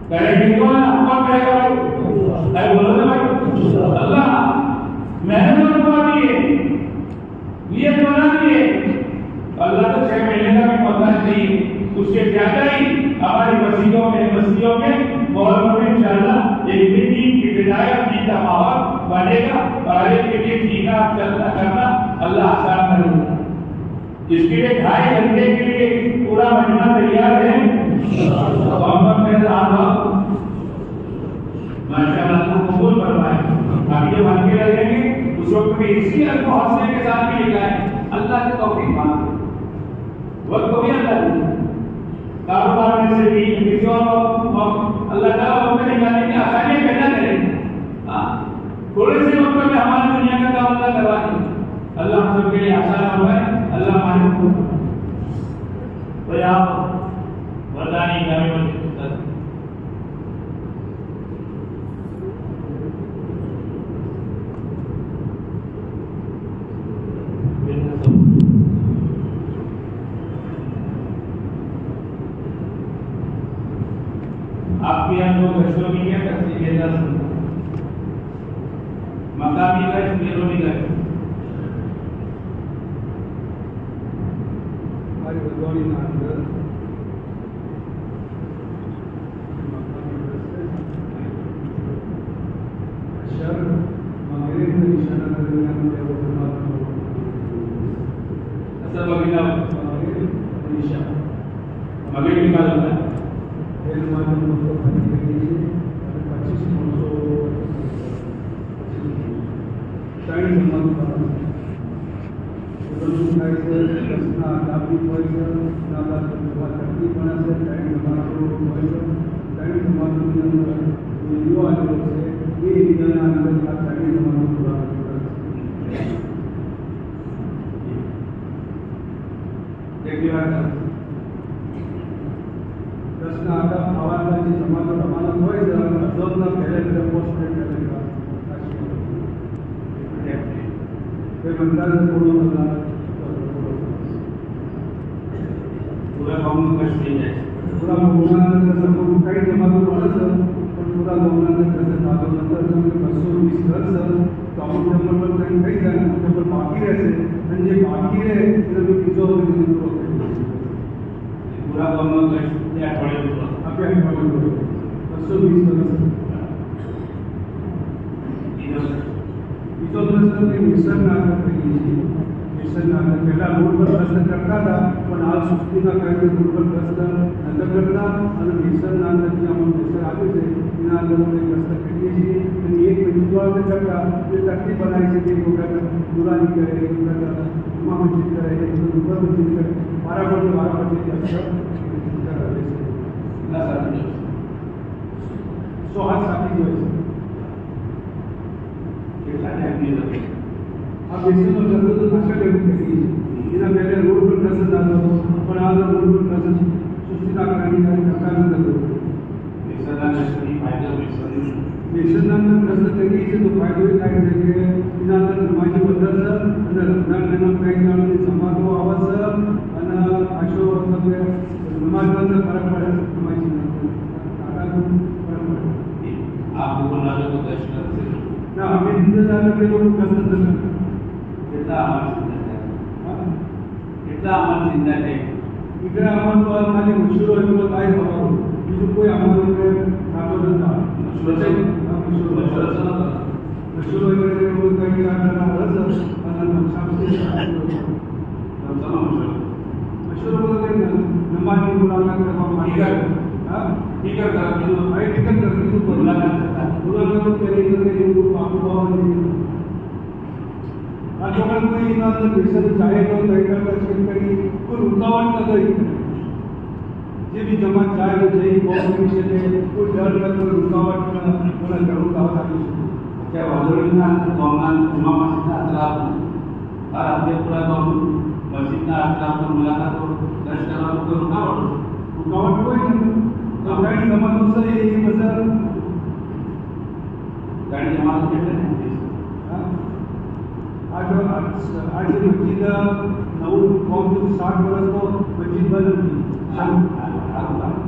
करेंगे, कौन करेगा भाई? अरे बोलो ना भाई, अल्लाह मेहनत और दुआ दिए, नियत बना दिए, अल्लाह तो 6 महीने का भी मोहताज नहीं, उससे ज्यादा ही हमारी मस्जिदों में मोहल्लों में इंशाअल्लाह एक दिन की विदायत की का माहौल बनेगा और हर एक के लिए जीना चलना करना अल्लाह आसान करेगा। इसके लिए 2.5 घंटे के लिए पूरा महीना तैयार है, माशाअल्लाह कबूल फरमाए। अभी जब हल्के लगेंगे उस वक्त में इसी को हौसले के साथ भी लिखा है अल्लाह से तौफीक मांगे, वक्त को भी अल्लाह दे, कारोबार में से भी किसी और अल्लाह ताला वक्त निकालने की आसानी पैदा करेंगे। थोड़े से वक्त में हमारी दुनिया का काम अल्लाह करवा देंगे, अल्लाह हम सबके लिए आसान हो जाए, अल्लाह हमारे को तो आप वरदानी कामयाबी आपके यहाँ दो गश्तों की क्या तकसीम है? 10 मकामी गश्त, बिरूनी गश्त। हमारी बदौली ना अंदर शर मगरिब में इशारा करेंगे मुझे वो असल मगरिब मगरिब ईशा मगरिब की बात होता है। फिर मालूम को खाली करिए 25 साइड संबंध पर उधर सुनाई से रचना आदमी पॉइजन नाला करती बना से साइड हमारो पॉइजन साइड हमारो ये युवा लोग से ये विज्ञान अंदर का साइड हमारो पूरा देखिए बात रचना आवाजाची समाज रवाना पॉइजन अजून पहले पोस्ट करेगा ते म्हणतात पूर्ण म्हणतात पूरा कौम कष्ट नहीं है। पूरा भगवान कसं काही जमातो पडतं पण पूरा भगवान कसं दाखव नंतर तुम्ही 220 वर्ष काउंट नंबर पर काही जण नंबर बाकी रहते म्हणजे बाकी रहे तो किजो में पूरा कौम कष्ट या थोड़े पूरा आपके अकाउंट में 220 वर्ष इधर के मिशन नाटक मिशन नाटक पहला रोड पर प्रश्न करता था पण आज सुस्ती का करके रोड पर प्रश्न नंतर करता और मिशन नाटक की हम मिशन आगे से इन लोगों ने प्रश्न करिए जी तो एक विद्वान से करता ये तकलीफ बनाई से देखो कर पूरा नहीं करे पूरा मां मस्जिद करे तो ऊपर मस्जिद करे 12 प्रश्न ना सर सो आज साथी जो है आप इससे तो जरूर तो भाषा लेकर करिए इधर पहले रोड पर नजर डालो पर आज रोड पर नजर सुस्ती ना करनी है करता न करो मिशन नाम नजर करिए से तो फायदे ही काय देखे इन अंदर नमाजी बदल अंदर रमजान में काही जाणून समाधो आवाज आणि अशो सगळे नमाज बंद फरक पडे नमाजी आता फरक पडे आपको बोलना तो दर्शन से ना हमें जिंदा जाने के लोग कसरत करते कितना अमल जिंदा है, कितना अमल जिंदा है। इकडे अमल तो खाली मशहूर होईल तो काय हवा બીજું કોઈ अमल इकडे खातो नव्हता मशहूर वगैरे लोक काही करणार रस आणि मशहूर वगैरे नमाज बुलाना करवा हां ठीक है कर दो आई टिकट कर दो बुलाना बुलाना तो करेंगे लोग बाबू बाबा आज अगर कोई ना तो मिशन चाहे तो तय करता करी कोई रुकावट न गई ये भी जमात चाहे तो जय बहुत मिशन है कोई डर न कोई रुकावट न बोला जरूर दावा आनी क्या वजूरना कौमान जुमा मस्जिद अतराफ और अपने पूरा कौम मस्जिद ना अतराफ पर मुलाकात हो दर्शन करना कोई रुकावट कोई नहीं तो गाड़ी जमात से ये मसला गाड़ी जमात के लिए आज मस्जिद नौ कौम की 60 वर्ष को मस्जिद बंद थी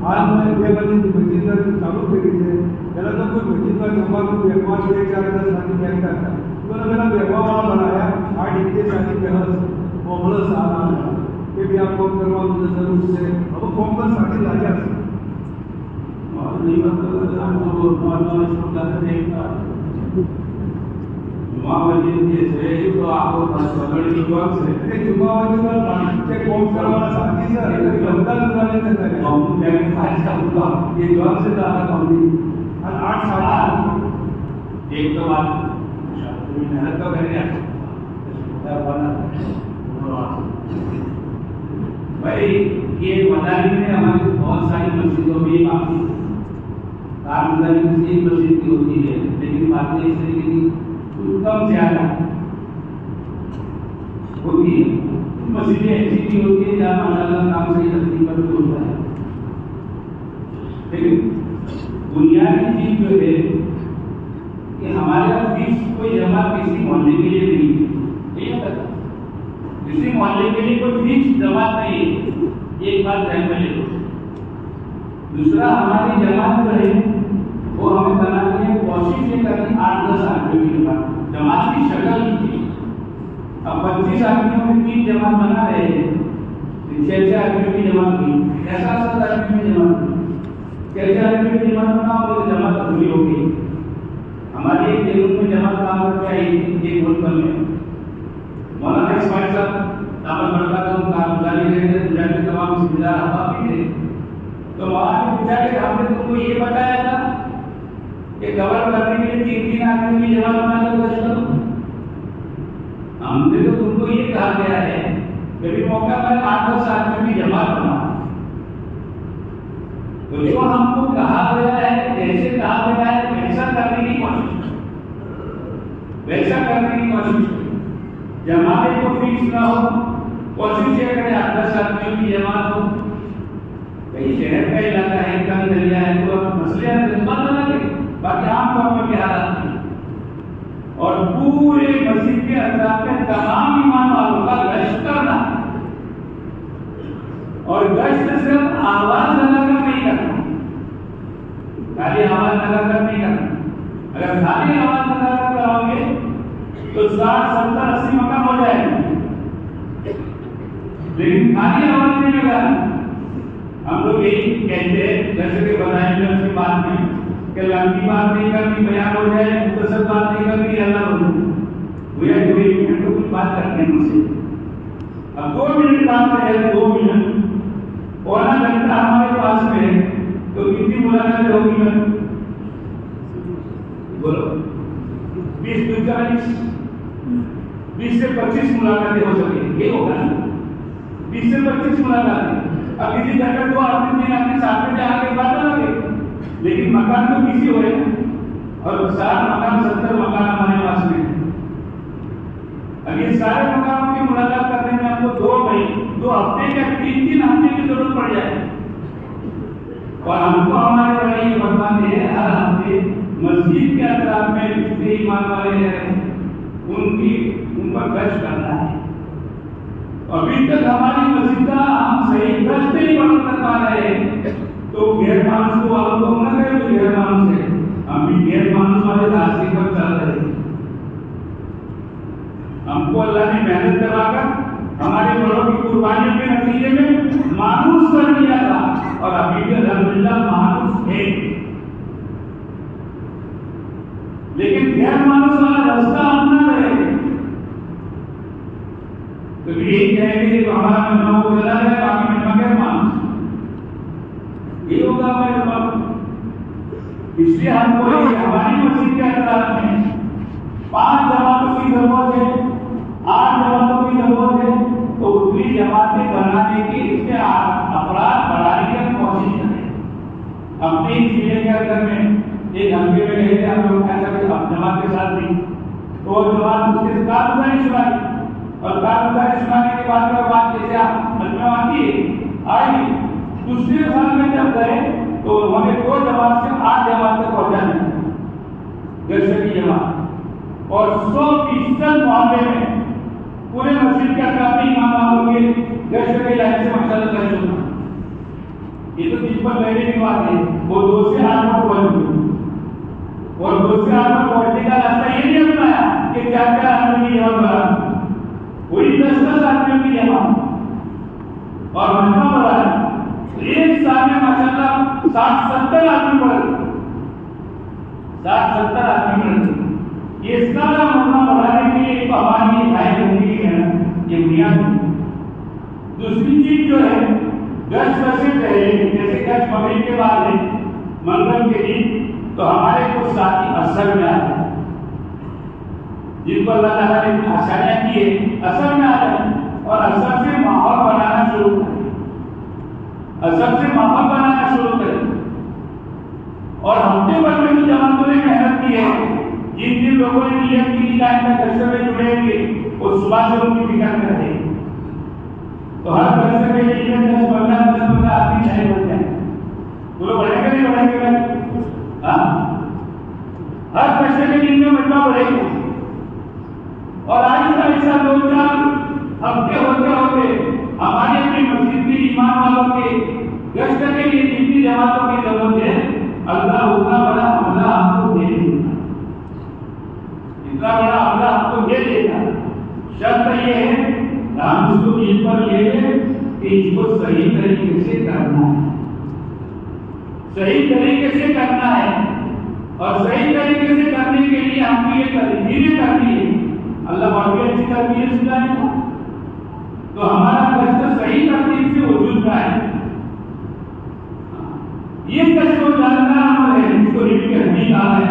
आज मैं ये मस्जिद चालू करी है पहले तो कोई मस्जिद का जमा को व्यवहार से 4-10 साथी बैठता था तो मेरा व्यवहार वाला बनाया आज इतने साथी बहस वो बड़ा सारा ये भी आपको करवा मुझे जरूर से अब कौम का साथी ला जा और नहीं मतलब आपको नॉर्मल शुरू करते हैं जुमा मस्जिद जैसे तो आपको पकड़ की बात से जुमा मस्जिद के कौम करवा साथी से बंदा लगाने देता है हम बैंक फाइल का होगा ये जॉब से ज्यादा कम और 8 साल एक तो बात तुम्हें मेहनत तो करेंगे भाई ये मदानी में हमारी बहुत सारी मस्जिदों में काफी कारगुजारी में एक मस्जिद की होती है लेकिन बातें इस तरीके की कम ज्यादा होती है मस्जिदें ऐसी भी होती है जहाँ माशाल्लाह काम सही तकलीफ पर भी होता है लेकिन बुनियादी चीज जो है कि हमारे पास फिक्स कोई जमात किसी मोहल्ले के लिए नहीं है किसी मोहल्ले के लिए कोई फिक्स जमात नहीं है एक बात ध्यान में ले लो दूसरा हमारी जमात जो है वो हमें बनाने की कोशिश ये करनी 8-10 आदमियों की जमात की शक्ल लीजिए। अब 25 आदमियों में 3 जमात बना रहे हैं, 6 आदमियों की जमात हुई, ऐसा 7 आदमियों की जमात हुई, 6 आदमियों की जमात बनाओ तो जमात अधूरी होगी। हमारे एक दिल में जमात काम करके आई एक मुल्क में मौलाना इस्माइल साहब दामन बड़का तो कामगारी रहे थे, पंजाब के तमाम जिम्मेदार अहबाब भी थे। तो वहाँ ने पूछा कि हमने तुमको ये बताया था कि कवर करने के लिए 3-3 आदमी की जमात बना कर गश्त करो। हमने तो तुमको ये कहा गया है कभी मौका पर 8-10 आदमी की जमात बना। तो जो हमको कहा गया है, जैसे कहा गया है वैसा करने की कोशिश, वैसा करने की कोशिश। जमात को फिक्स ना हो, कोशिश ये करें 8-10 आदमियों की जमात हो। कई शहर का इलाका है, कम दरिया है, तो मसले लगे, बाकी आमतौर पर क्या हालात है। और पूरे मस्जिद के अतराफ में तमाम ईमान वालों का गश्त करना, और गश्त सिर्फ आवाज लगाकर नहीं करना, खाली आवाज लगाकर नहीं करना। अगर खाली आवाज लगाकर कराओगे तो 60, 70, 80 मकान हो जाएंगे, लेकिन खाली आवाज नहीं लगाना। हम लोग यही कहते हैं, जैसे कि बताएं उसकी बात में कि लंबी बात नहीं करनी, बयान हो जाए, मुख्तसर बात नहीं करनी, अल्लाह भैया 2 मिनट तो कुछ बात करते हैं मुझसे। अब 2 मिनट बात करें, 2 मिनट पौना घंटा हमारे पास में है, तो कितनी मुलाकातें होगी? बोलो 20-40, 20 से 25 मुलाकातें हो सके, ये होगा ना, 20 से 25 मुलाकातें। अब किसी जगह 2 आदमी 3 आदमी साथ में जाके बात लगे, लेकिन मकान तो किसी हो रहे हैं, और 60 मकान 70 मकान हमारे पास में है। अब ये सारे मकानों की मुलाकात करने में आपको 2 महीने, 2 हफ्ते या 3-3 हफ्ते की जरूरत पड़ जाए। और हमको हमारे बड़े ये फरमाते हैं हर हफ्ते मस्जिद के अतराफ में जितने ईमान वाले हैं उन पर गश्त करना है। अभी तक हमारी मस्जिद का हम सही गश्त नहीं कर पा रहे हैं, तो गैर मानुस को वालों को न कहे तो गैर मानुस है, हम भी गैर मानुस वाले रास्ते पर चल रहे हैं। हमको अल्लाह ने मेहनत करवाकर हमारे बड़ों की कुर्बानियों के नतीजे में मानुस कर दिया था, और अभी भी अल्हम्दुलिल्लाह मानुस है। लेकिन गैर मानुस वाला रास्ता अपना रहे तो भी यही कहेंगे कि हमारा मेहमान को चला जाए, बाकी मेहमान गैर मानुस, ये होगा हमारे जवाब। इसलिए हमको हमारी मस्जिद के अतराफ में 5 जमातों की जरूरत है, 8 जमातों की जरूरत है, तो उतनी जमातें बनाने की, इससे अफराद बढ़ाने की कोशिश करें। अपने जिले के अंदर में एक हल्के में गए थे हम लोग, ऐसा जमात के साथ भी, तो जमात उसके कारगुजारी सुनाई, और कारगुजारी सुनाने के बाद में बात जैसे आती आई, दूसरे साल में जब गए तो उन्होंने 2 जमात से 8 जमात तक पहुंचाने जैसे की जमात, और 100% मामले में पूरे मस्जिद के अतराफ में इमाम वालों के गश्त के लाइन से माशाअल्लाह कर चुका। ये तो जिस पर लेने की बात है, वो 2 से 8 पर पहुंच गए, और 2 से 8 पर पहुंचने का रास्ता ये नहीं अपनाया कि 4-4 आदमी की जमात बना, पूरी 10-10 आदमियों की जमात, और मजमा बढ़ाया। एक साल में माशाअल्लाह 60-70 आदमी बढ़े, 60-70 आदमी बढ़े। ये सारा मजमा बढ़ाने के लिए एक हमारी भाई होंगी है, ये बुनियाद है। दूसरी चीज जो है, गश्त से पहले, जैसे गश्त मगरिब के बाद है, मंगल के दिन, तो हमारे कुछ साथी असर में आते हैं, जिनको अल्लाह ताला ने आसानियां की है, असर में आ जाए और असर से माहौल बनाना शुरू करें, असर से माहौल बनाना शुरू करें। और हफ्ते भर में जो जमातों ने मेहनत की है, जिन जिन लोगों ने नियत की टाइम में दर्शे में जुड़ेंगे, वो सुबह से उनकी फिक्र में रहेगी, तो हर दर्शे में 10-15 आदमी नहीं बन जाए, वो लोग बढ़ेंगे नहीं बढ़ेंगे, हर दर्शे में दिन में मजमा बढ़ेगी। और आहिस्ता आहिस्ता 2-4 हफ्ते होते होते हमारे अपनी मस्जिद के ईमान वालों के गश्त के लिए जितनी जमातों की जरूरत है, अल्लाह चीज को सही तरीके से करना है, सही तरीके से करना है। और सही तरीके से करने के लिए हमको ये तदबीरें करनी है। अल्लाह बहुत अच्छी तदबीरें सुनाएगा तो हमारा कष्ट सही तरतीब से वजूद में आए। ये कष्ट को जानना अमल है, इसको रीढ़ की हड्डी कहा है।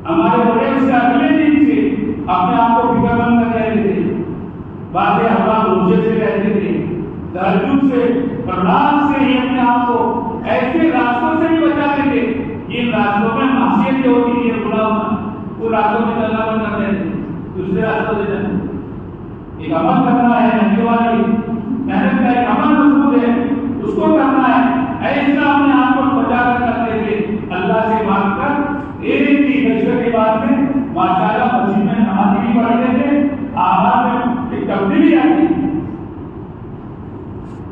हमारे बड़े उससे अगले दिन से अपने आप को फिक्रमंद कर रहे थे, बातें हवा रोजे से रहते थे, तहज्जुद से प्रणाम से ही अपने आप को ऐसे रास्तों से भी बचाते थे जिन रास्तों में मासियतें होती थी, गुनाह, वो रास्तों में चलना बंद कर रहे थे, दूसरे रास्तों से चलना। एक अमल करना है, नबी वाली मेहनत का एक अमल मजबूत है, उसको करना है। ऐसा अपने आप को बचा कर करते थे, अल्लाह से मांग कर। एक ही दशक के बाद में माशाअल्लाह मस्जिद में नमाज़ी भी पढ़ते थे, आवाज में एक तब्दीली आती।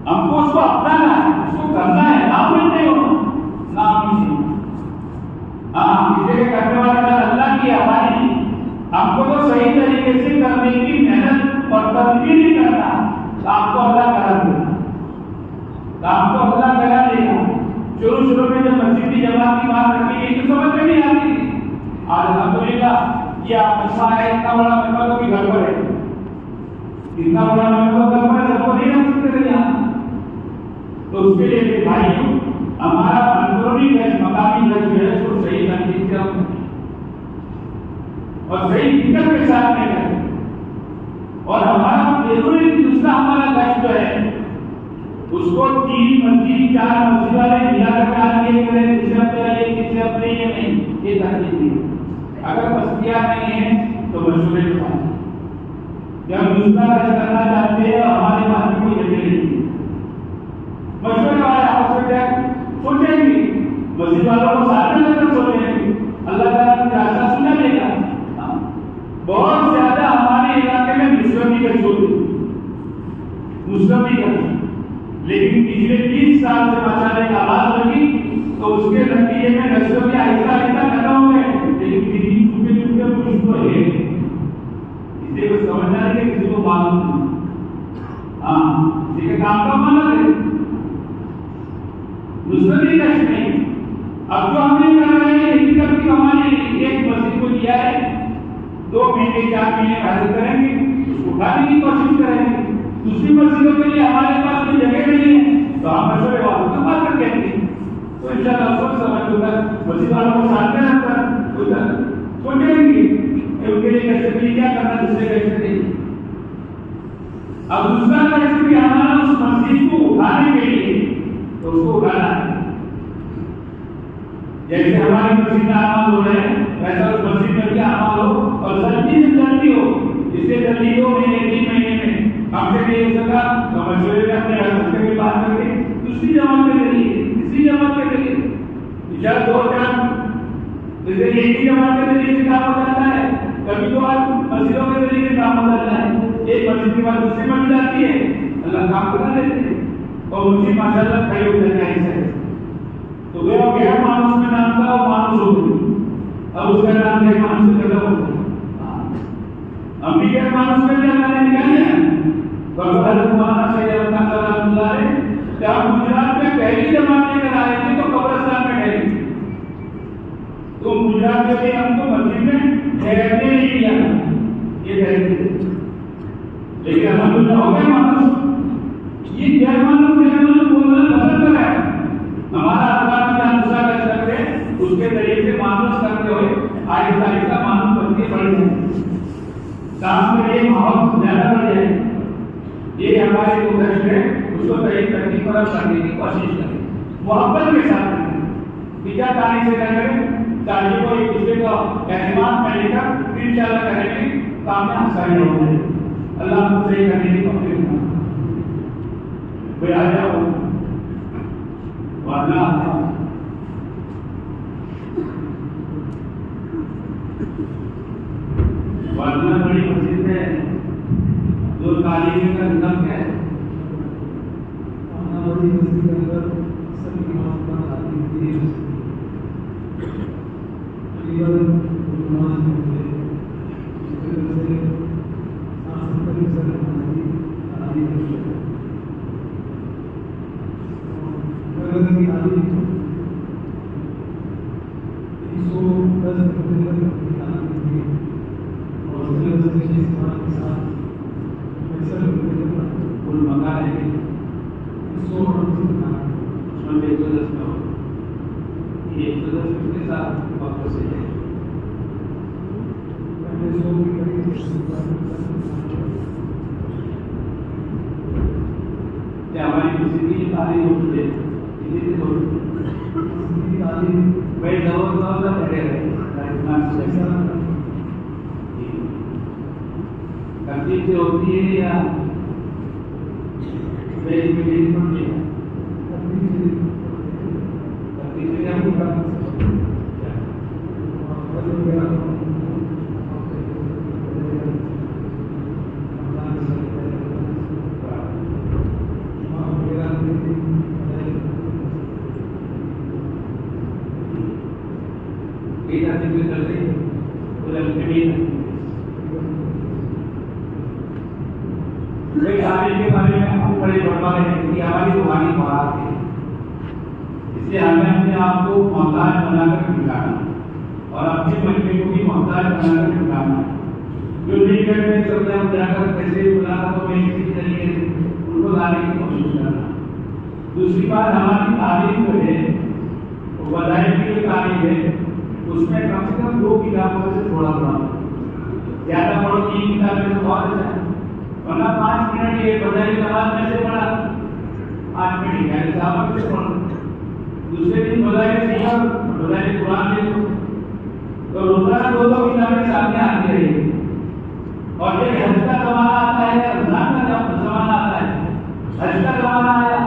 हमको उसको अपनाना है, उसको करना है, नामुमकिन नहीं होना, नामुमकिन। हाँ, इसे करने वाला अल्लाह की हमारी, हमको तो सही तरीके से करने की मेहनत और तदबीर ही करना, आपको अल्लाह करा देगा, आपको अल्लाह करा देगा। शुरू में जब मस्जिद की जमात की बात रखी गई तो समझ में नहीं आती थी। आज अल्हम्दुलिल्लाह ये आप मसला है, इतना बड़ा मसला तो घर पर है, इतना बड़ा मसला घर पर सबको नहीं रख सकते यहाँ। तो उसके लिए भाइयों, हमारा अंदरूनी गैस, मकामी गैस जो है उसको सही तरीके से और सही फिक्र के साथ में करें। और हमारा जरूरी दूसरा हमारा गैस जो है उसको 3 मस्जिद 4 मस्जिद वाले मिलाकर काम ये करें, किसी अपने ये नहीं, ये तरकीब नहीं। अगर मस्जिद नहीं है तो मशवरे के पास जब दूसरा गैस करना चाहते हैं हमारे पास कोई जगह नहीं, मशवरे वाले आपस में सोचेंगे, मस्जिद वालों को साथ में लेकर सोचेंगे, अल्लाह ताला की आशा सुना लेगा। बहुत ज्यादा हमारे इलाके में मुस्लिम का शोध, मुस्लिम का, लेकिन पिछले 20 साल से मचाने का आवाज लगी तो उसके नतीजे में नस्लों के आहिस्ता आहिस्ता खत्म हो गए। लेकिन किसी छुपे छुपे कुछ तो है, इसे को समझना है, किसी को मालूम नहीं। हाँ, किसी के काम का मालूम है, मुस्लिम का नहीं। अब जो हमने कर रहे हैं हकीकत की, हमारी एक मस्जिद को दिया है, 2 महीने 4 महीने हाजिर करेंगे, उसको उठाने की कोशिश करेंगे। दूसरी मस्जिदों के लिए हमारे पास कोई जगह नहीं है तो हम मशवरे वालों को बात करके आएंगे। तो इंशाअल्लाह सोच समझ होकर मस्जिद वालों को साथ में रखकर उधर सोचेंगे उनके लिए कैसे भी क्या करना, दूसरे कैसे नहीं। अब दूसरा कैसे भी हमारा उस मस्जिद को उठाने के लिए तो उसको उठाना है। जैसे हमारी मस्जिद में अमाल हो रहे हैं वैसा उस मस्जिद में भी अमाल हो और जल्दी से जल्दी हो, इससे जल्दी 2 महीने 3 महीने में हमसे नहीं हो सका तो मशवरे में अपने हस्ते की बात करके दूसरी जमात के जरिए, तीसरी जमात के जरिए, विचार 2-4 जैसे एक ही जमात के जरिए से काम हो जाता है, कभी तो आज मस्जिदों के जरिए से काम हो जाता है। एक मस्जिद के बाद दूसरी मस्जिद आती है, अल्लाह काम करा देते हैं और मस्जिद माशाअल्लाह खड़ी हो जाती है। तो गैर मानुस में नाम था वो मानुस हो गई, अब उसका नाम गैर मानुस से ज्यादा हो गया। हम भी गैर मानुस में क्या मैंने निकाल लिया। हज़रत मौलाना सैयद अहमद रहमतुल्लाह अलैह जब गुजरात में पहली जमात लेकर आए थे तो कब्रिस्तान में ठहरे, तो गुजरात के लिए हमको मस्जिद में ठहरने नहीं दिया, ये ठहरे। लेकिन अल्हम्दुलिल्लाह हो गए मानुस। ये गैर मानुस बोलना पसंद कर रहा है। हमारा अपराध का दूसरा कर सकते उसके जरिए से मानुस करते हुए आहिस्ता आहिस्ता मानुस बन के बढ़ जाए, काम में ये माहौल ज्यादा बढ़ जाए। ये हमारे जो कष्ट है उसको सही तरकीब पर करने की कोशिश करें, मोहब्बत के साथ करें, विचार ताने से न करें, ताकि को एक दूसरे का एहतमाम में लेकर इंशाअल्लाह करेंगे काम में आसानी हो जाए। अल्लाह हमको सही करने की तौफीक दे। कोई आ जाओ वरना बड़ी मस्जिद है जो तालीम का निज़ाम क्या है। हमारी मस्जिद के अंदर सभी इमाम का तालीम है, तकरीबन नमाज में होते हैं, उसके वजह से 60-70% हमारी तालीम है। तालीम 110 घंटे तक तालीम दी और उसके बाद के साथ पैसा कुल मकान है 100 उसमें 110 का ये 110 के साथ वापस से जाए पहले 100 की क्या हमारी किसी की तालीम होती है किसी की तालीम भाई जरूरत ना बैठे रहे तरतीब से होती है या पेज में लिखी पड़ती है तरतीब से क्या होगा ये तरतीब से चलते उधर भाई तालीम के बारे में हम बड़े बढ़वा रहे हैं कि हमारी रूहानी खुराक है, इसलिए हमें अपने आप को मोहताज बनाकर बिठाना और अपने बच्चे को भी मोहताज बनाकर बिठाना। जो नहीं करते सब हम जाकर कैसे बुलाना तो मैं किसी तरीके से उनको लाने की कोशिश करना। दूसरी बात हमारी तालीम जो है वो बधाई की जो तालीम है उसमें कम से कम 2 किताबों से थोड़ा ज़्यादा पढ़ो 3 किताबें तो बहुत अच्छा है, वरना 5 मिनट ये बधाई की नमाज में से पढ़ा 5 मिनट यानी साहब से पढ़ो, दूसरे दिन बधाई सीखा बधाई कुरान ले लो तो रोजाना 2 किताबें सामने आती रहेगी। और ये हज का ज़माना आता है या रमजान का जब ज़माना आता है, हज का ज़माना आया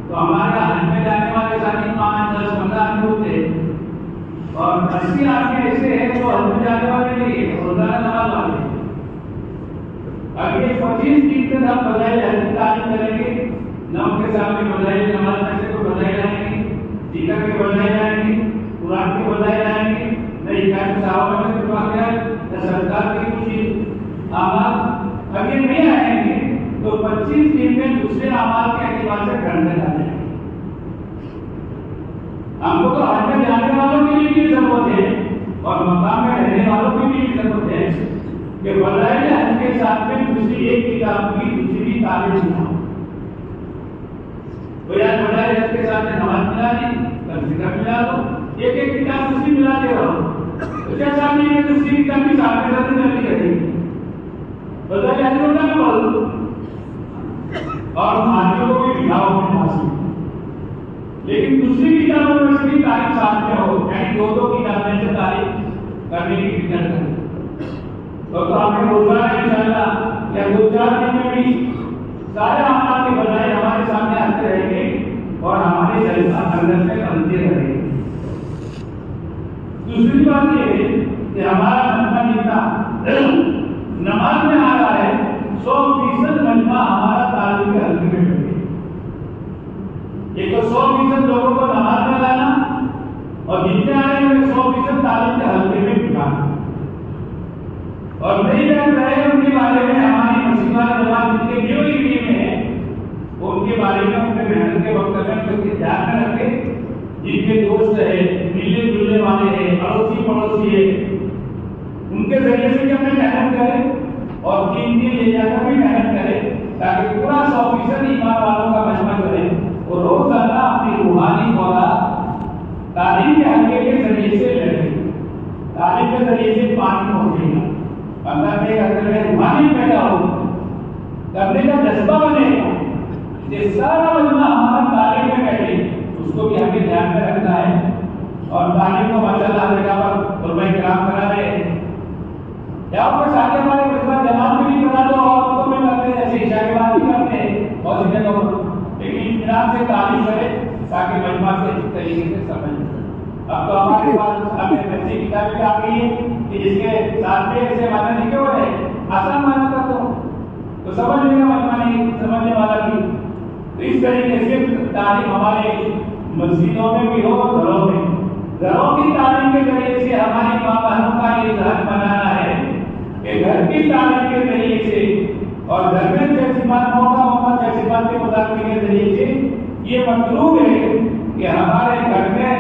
तो हमारे हज में जाने वाले साथी 5, 10, 15 आदमी होते हैं और 80 आदमी ऐसे हैं जो हज में जाने वाले नहीं है, रोजाना नमाज वाले। अब ये 25 दिन तक हम बधाई हज की तालीम करेंगे, नौ के सामने बधाई नमाज में से को बधाई लाएंगे, जिक्र के बधाई लाएंगे, कुरान के बधाई लाएंगे, नहीं क्या साहब में तो क्या सरकार की कुछ आवाज अगर नहीं आएंगे तो 25 दिन में दूसरे आवाज के एतबार से करने जाते हैं। हमको तो हज में जाने वालों के लिए भी जरूरत है और मकाम में रहने वालों की भी जरूरत है कि बधाई हज के साथ में दूसरी एक किताब की दूसरी तालीम मिलाओ। तो यार बधाई हज के साथ में नमाज मिला दी, तब जिक्र मिला दो, एक किताब दूसरी मिलाते रहो, तो क्या सामने में दूसरी किताब की सामने रहती जल्दी करेगी बधाई हज होता ना बोलो और हाजियों को भी बिठाओ अपने पास में, लेकिन दूसरी किताबों में से भी तारीफ साथ में हो, यानी 2 किताबें से तारीफ करने की फिक्र करें। तो हमें रोजाना इंशाअल्लाह या 2-4 दिन में भी सारे अमाल के बधाई हमारे सामने आते रहेंगे और हमारे अंदर से बनते रहेंगे। दूसरी बात ये है कि हमारा मजमा जितना नमाज में आ रहा है 100% मजमा हमारा तालीम के हल्के में बैठे। ये तो 100% लोगों को नमाज में लाना और जितने आ रहे हैं 100% तालीम के हल्के में बिठाना और नहीं जान रहे उनके बारे में हमारी मुस्लिम जमात जिनके यूनिटी में है उनके बारे में उनके मेहनत के वक्त में उनके ध्यान में रखे, जिनके दोस्त है मिलने जुलने वाले हैं अड़ोसी पड़ोसी है उनके जरिए से भी अपने मेहनत करें और दीन के लिए जाकर भी मेहनत करें ताकि पूरा 100% ईमान वालों का मजमा जो है वो रोजाना अपनी रूहानी औलाद तालीम के हल्के के जरिए से लड़े, तालीम के जरिए से पानी पहुंचेगा, अंदर में अंदर में रूहानी पैदा होगा, करने का जज्बा बनेगा। ये सारा मजमा हमारा तालीम में बैठे उसको भी हमें ध्यान में रखना है और तालीम को माशाअल्लाह जगह पर उलमा किराम करा रहे हैं या आपके साथ हमारे मजमा जमात में भी करा दो और तो में करते हैं जैसे ईशा के बाद भी करते हैं और जगह पर, लेकिन इत्मीनान से तालीम करें ताकि मजमा से अच्छी तरीके से समझ। अब तो हमारे पास हमें अच्छी किताबें आ गई है कि जिसके साथ में ऐसे माना लिखे हुए हैं आसान माना कर दो तो समझ लेगा मजमा नहीं समझने वाला भी। तो इस तरीके से तालीम हमारे मस्जिदों में भी हो, घरों की तालीम के जरिए से हमारी माँ बहनों का ये ध्यान बनाना है कि घर की तालीम के जरिए से और घर में जैसी बात मौका जैसी बात के मुताबिक के जरिए से ये मतलूब है कि हमारे घर में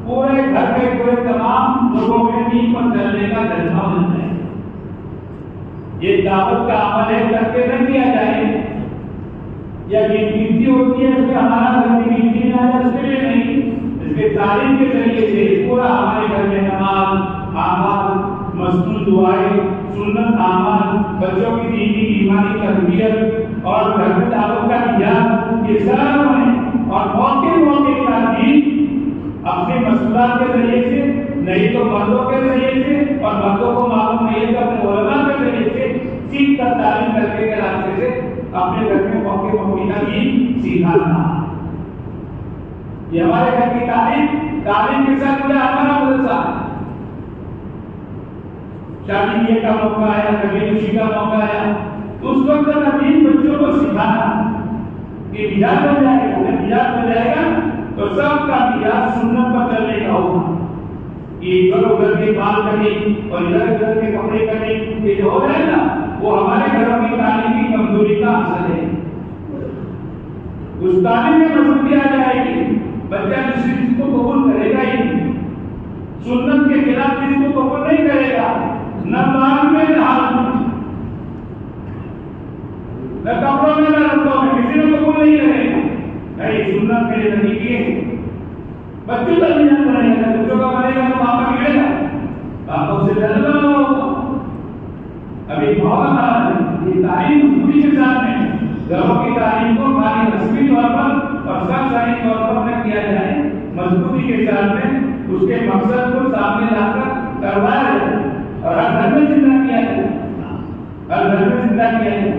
पूरे घर के पूरे तमाम लोगों में नींद पर चलने का जज्बा बन जाए। ये दावत का अमल है, करके न किया जाए, या गिनती होती है उसमें हमारा घर में गिनती में आ जाए, उसके लिए नहीं, इसके तालीम के जरिए से पूरा हमारे घर में नमाज, आमाल, मसनून दुआएं, सुन्नत आमाल, बच्चों की दीनी ईमानी तरबियत और घर में दावत का निजात, ये सब है। और मौके मौके का दीन अपने मसलात के जरिए से, नहीं तो मर्दों के जरिए से, और मर्दों को मालूम नहीं है तो अपने उलमा के जरिए से सीख कर तालीम करके के रास्ते से अपने घर में मौके मौके का दीन सिखाना। ये हमारे घर की तालीम के साथ जुड़ा हमारा मदरसा। शादी ब्याह का मौका आया, कभी खुशी का मौका आया, तो उस वक्त नबी बच्चों को सिखाना कि मिजाज बन जाएगा। जब मिजाज बन जाएगा तो सबका मिजाज सुन्नत पर चलने का होगा। ये इधर उधर के बाल कटिंग और इधर उधर के कपड़े कटिंग ये जो हो रहा है ना, वो हमारे घरों की तालीम की कमजोरी का असर है। उस तालीम में मजबूती आ जाएगी, बच्चा दूसरी चीज को कबूल करेगा ही नहीं, सुन्नत के खिलाफ चीज को कबूल नहीं करेगा, न माल में न हाल में, न कपड़ों में न रत्तों में, किसी ने कबूल नहीं करेगा। नहीं, सुन्नत मेरे नबी की है। बच्चों का भी ध्यान बनेगा, बच्चों का बनेगा तो पापा बिगड़ेगा, पापा उसे डरना होगा। अभी बहुत हमारा ये तालीम पूरी के साथ में घरों की तालीम को खाली रस्मी तौर पर और सरकारी तौर पर न किया जाए, मजबूती के साथ में उसके मकसद को सामने लाकर करवाया जाए और हर घर में जिंदा किया जाए, हर घर में जिंदा किया जाए।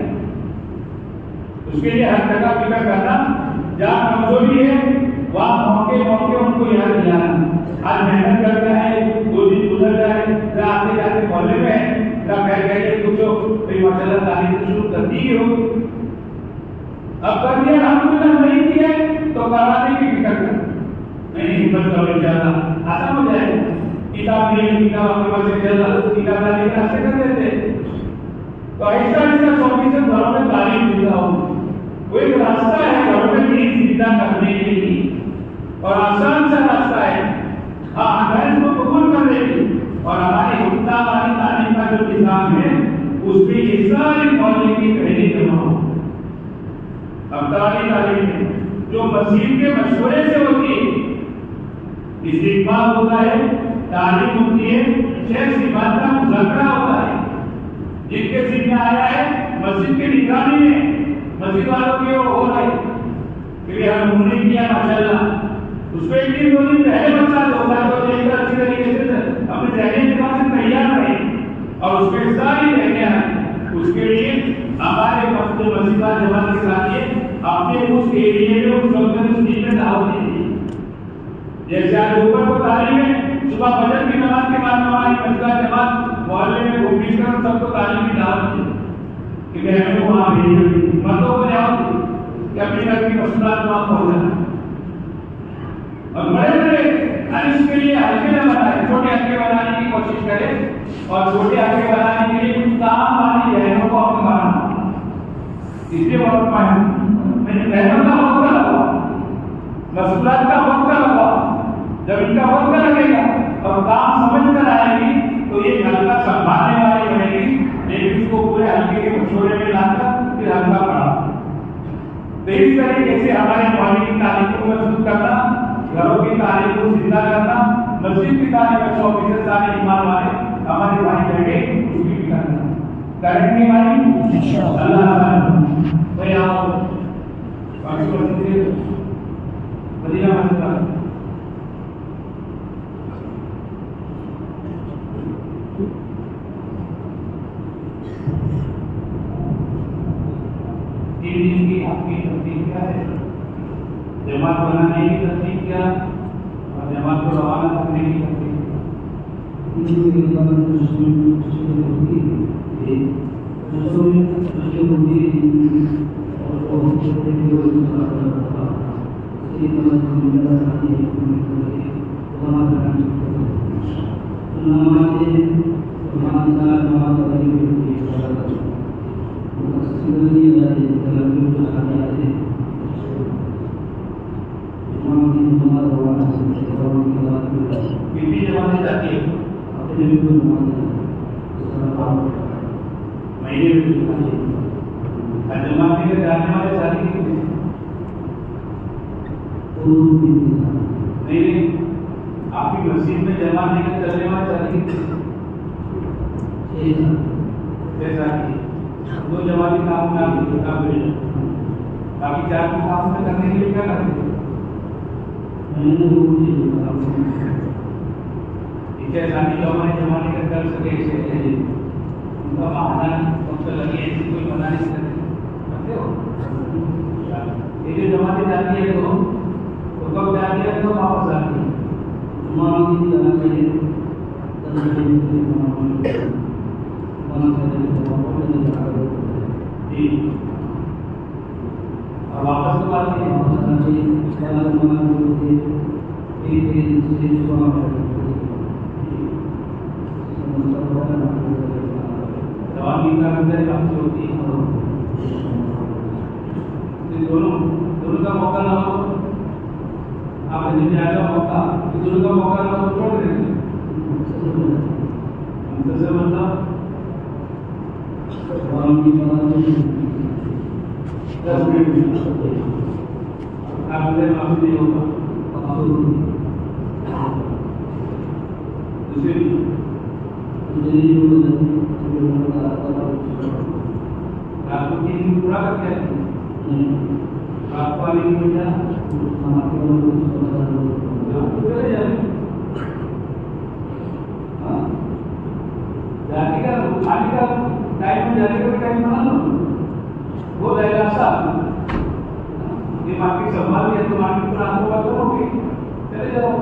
उसके लिए हर जगह फिक्र करना, जहाँ कमजोरी है वहाँ मौके मौके उनको याद दिलाना। आज मेहनत करना है, 2 दिन गुजर जाए, या आते जाते मोहल्ले में है, या कह गए कुछ माशाल्लाह तालीम शुरू कर दी हो, अब कर दिया अल्हम्दुलिल्लाह, नहीं किया तो कराने की फिक्र कर, नहीं हिम्मत करो इंशाअल्लाह आसान हो जाएगा। किताब नहीं, किताब आपके पास इंशाअल्लाह किताब लाने के रास्ते कर देते, तो ऐसा ऐसा 24 घरों में तालीम जिंदा हो। वो एक रास्ता है घरों में दीन जिंदा करने के लिए, और आसान सा रास्ता है। हाँ, अगर इसको कबूल कर लेंगे और हमारी हुक्ता वाली तालीम का जो निजाम है उसमें ये सारी मौलिक की पहली जमा हो। अब तालीम में जो मस्जिद के मशवरे से होती है, इस्तिक़बाल होता है, तालीम होती है, शेख सिफात का मुज़ाकरा होता है, जिनके जिम्मे आया है मस्जिद के निगरानी में मस्जिद वालों की ओर हो रहा है कि हमने किया माशाल्लाह, उसको एक दिन 2 दिन पहले बता दो ताकि देखकर अच्छी तरीके से अपने जहनी दिमाग से तैयार रहे और उसके सारी रहने उसके लिए हमारे मस्जिद जमात के साथ ये अपने उस एरिया में उस वक्त उस दिन में दावत दी। जैसे आज ऊपर को तालीम में सुबह फजर की नमाज के बाद हमारी मस्जिद जमात मोहल्ले में घूमने कर सबको तालीम की दावत दी कि बहनों को वहाँ भेजिए, मर्दों को जाओ कि अपनी घर की मसलात वहाँ पहुँचाना। और बड़े बड़े इसके लिए हल्के न बनाए, छोटे हल्के बनाने की कोशिश करें और छोटे हल्के बनाने के लिए कुछ काम वाली बहनों को अपने बनाना। इसलिए वक्त मैंने बहनों का वक्त लगाओ, मसलात का वक्त लगाओ, जब इनका वक्त लगेगा और काम समझ कर आएगी तो ये हल्का संभालने वाली बनेगी, लेकिन उसको पूरे हल्के के मशवरे में लाकर फिर हल्का पड़ा। तो इस तरीके से हमारे मोहल्ले की तालीम को मजबूत करना, घरों की तालीम को जिंदा करना, मस्जिद की तालीम 100% सारे ईमान वाले हमारे भाई बैठे उसकी भी करना करेंगे भाई इंशाअल्लाह। अल्लाह भाई आओ बाकी मस्जिद मदीना मस्जिद तीन की आपकी तरतीब क्या है, जमात बनाने की तरतीब क्या और जमात को रवाना करने की तरतीब। महीने में जमाने के जाने वाले साथी कितने? नहीं, आपकी मस्जिद में जमाने के चलने वाले साथी कितने? 6 साथी। 2 जमाने काम में आप काम भेज, बाकी 4 को काम में करने के लिए क्या करते हैं? इसे साथी लोग जमाने का कर सके इसे उनका बहाना वक्त लगे ऐसी कोई बना नहीं सकते हो। ये जो जमाने जाती है तो कब जाती है तो वापस आती है। जी और वापस तो आती होती है। दोनों का मौका ना हो, आप ज्यादा मौका दोनों का मौका ना हो तो छोड़ देंगे। मतलब 10 मिनट आप माफी नहीं होगा। आपको 3 दिन पूरा करके आपको आने की वजह जाने का खाने का टाइम जाने का टाइम बना लो, वो रहेगा साथ। ये मार्केट संभाल लिया तो मार्केट पर आपको बात करोगे, चले जाओ।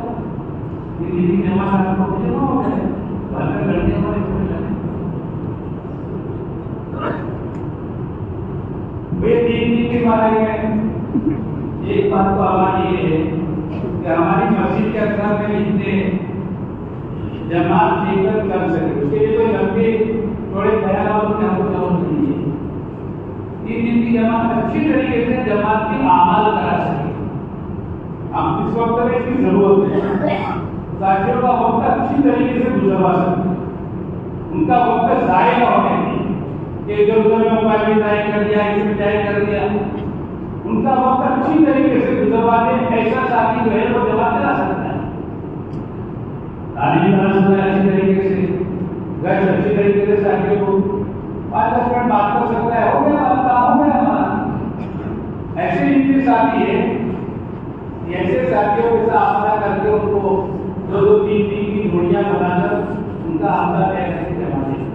ये मीटिंग जमा साथ को जमा हो गए, बात करने हमारे वे 3 दिन के बारे में एक बात तो हमारी ये है कि हमारी मस्जिद के अखबार में इतने जमात लेकर कर सके, उसके लिए कोई लंबे थोड़े बयान और हमको जरूरत नहीं है। 3 दिन की जमात अच्छी तरीके से जमात की आमाल करा सके। हम इस वक्त में इसकी जरूरत है, साथियों का वक्त अच्छी तरीके से गुजरवा सके, उनका वक्त जाया न होने कि इधर उधर में मोबाइल में जाया कर दिया, इसमें जाया कर दिया। उनका वक्त अच्छी तरीके से गुजरवाने ऐसा साथी जो है वो जमा करा सकता है। तालीम बना सकता है अच्छी तरीके से, घर अच्छी तरीके से साथियों को 5-10 मिनट बात कर सकता है, हो गया बात, काम हो गया हमारा। ऐसे इतने साथी है, ऐसे साथियों के साथ आमना करके उनको 2-2, 3-3 की जोड़ियां बनाकर उनका आमना तय करके जमा दें।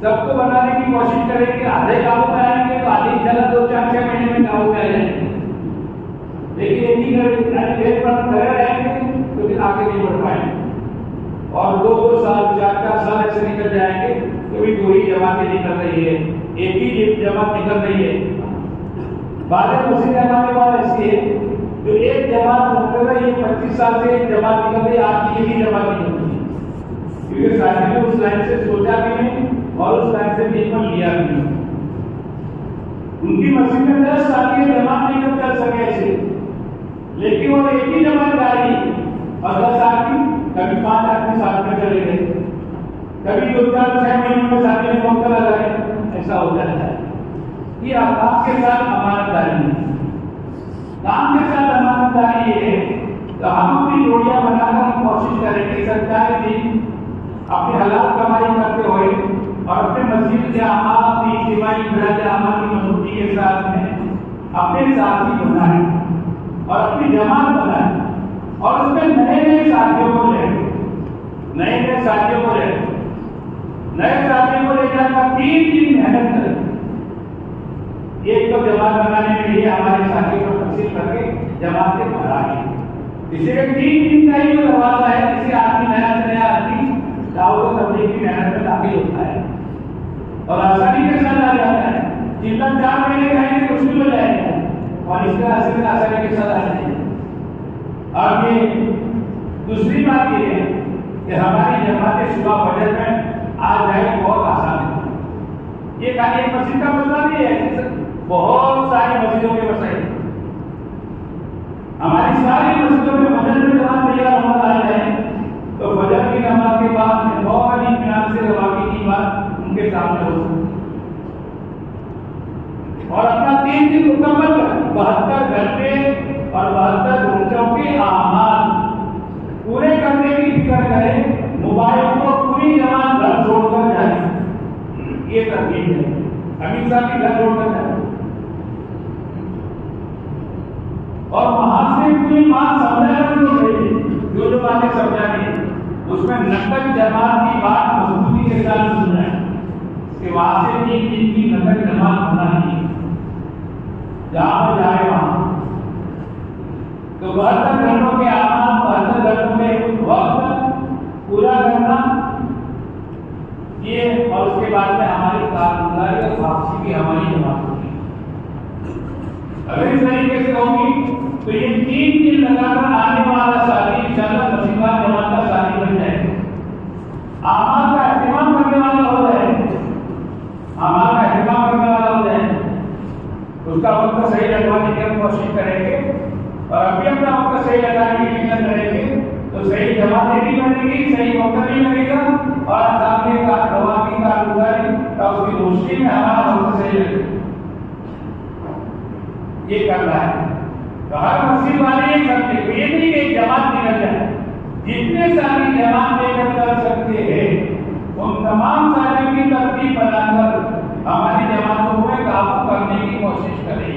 सबको बनाने की कोशिश करेंगे, आधे काबू में आएंगे तो आधे इंशाल्लाह 2-4-6 महीने में काबू में आ जाएंगे। लेकिन एक ही खड़े रहेंगे तो फिर आगे नहीं बढ़ पाएंगे और 2-2 साल 4-4 साल ऐसे निकल जाएंगे। कभी 2 ही जमातें निकल रही है, एक ही जमात निकल रही है। बाद में उसी जमाने बाद ऐसी है जो एक जमात निकल रही है, 25 साल से एक जमात निकल रही है, आपकी एक ही जमात निकल रही है, क्योंकि साथी ने उस लाइन से सोचा भी नहीं और उस लाइन से पेपर लिया भी नहीं। उनकी मस्जिद में 10 साथी जमात नहीं कर सके ऐसे, लेकिन वो एक ही जमात जारी और 10 साथी, कभी 5 आदमी साथ में चले गए, कभी 2-4-6 महीने में साथी ने मौका लगाए, ऐसा हो जाता है। ये काम के साथ अमानतदारी है। काम के साथ अमानतदारी है तो हम अपनी जोड़ियां बनाकर कोशिश करें कि सरकारी भी अपनी हलाल कमाई करते हुए और अपने मस्जिद के अमाल, अपनी इज्तिमाई अमाल की मजबूती के साथ में अपने साथी बनाए और अपनी जमात बनाए और उसमें नए साथियों को ले, नए साथियों को लेकर 3 दिन मेहनत करें। एक तो जमात बनाने के लिए हमारे साथियों को तकसीम करके जमातें बनाए। इसीलिए 3 दिन का ही दरवाजा है, इसे आदमी नया आदमी दावत तबलीग की मेहनत में दाखिल होता है और आसानी के साथ आ जाता है। 3-4 महीने रहेंगे मुश्किल हो जाएगा और इसका असर में आसानी के साथ आ जाएगा। और ये दूसरी बात ये है कि हमारी जमातें सुबह फजर में आ जाए बहुत आसान है। ये खाली एक मस्जिद का मसला नहीं है, बहुत सारी मस्जिदों के मसले। हमारी सारी मस्जिदों में फजर में जमात तैयार होना आ जाए इंसान की घर छोड़ कर जाए। और वहां से कोई बात समझाने को गई, जो बातें समझानी उसमें नकद जमात की बात मजबूती के साथ सुन रहे हैं कि वहां से 3 दिन की नकद जमात होना ही जहां पर जाए वहां। तो 72 घंटों के आमान, 72 घंटों में वक्त पूरा करना ये, और उसके बाद में हमारी कारगुजारी और वापसी की हमारी जमात होगी। अगर इस तरीके से होगी तो ये 3 दिन लगाकर आने वाला शादी इंशाअल्लाह नसीबा जमात का शादी बन जाएगा। आमाल का एहतमाम करने वाला हो जाए, आमाल का एहतमाम करने वाला हो जाए, उसका वक्त सही लगवाने की हम कोशिश करेंगे। और अभी अपना वक्त सही लगाने की मेहनत करेंगे तो सही जमातें भी बनेगी, सही वक्त भी लगेगा और सामने का गवाह की कारगुजारी का उसकी रोशनी में हमारा वक्त सही लगेगा। ये करना है। तो हर मस्जिद वाले ये करते हैं, ये नहीं कि जमात निकल जाए, जितने सारी जमात लेकर कर सकते हैं उन तमाम सारी की तरतीब बनाकर हमारी जमातों को काबू करने की कोशिश करें।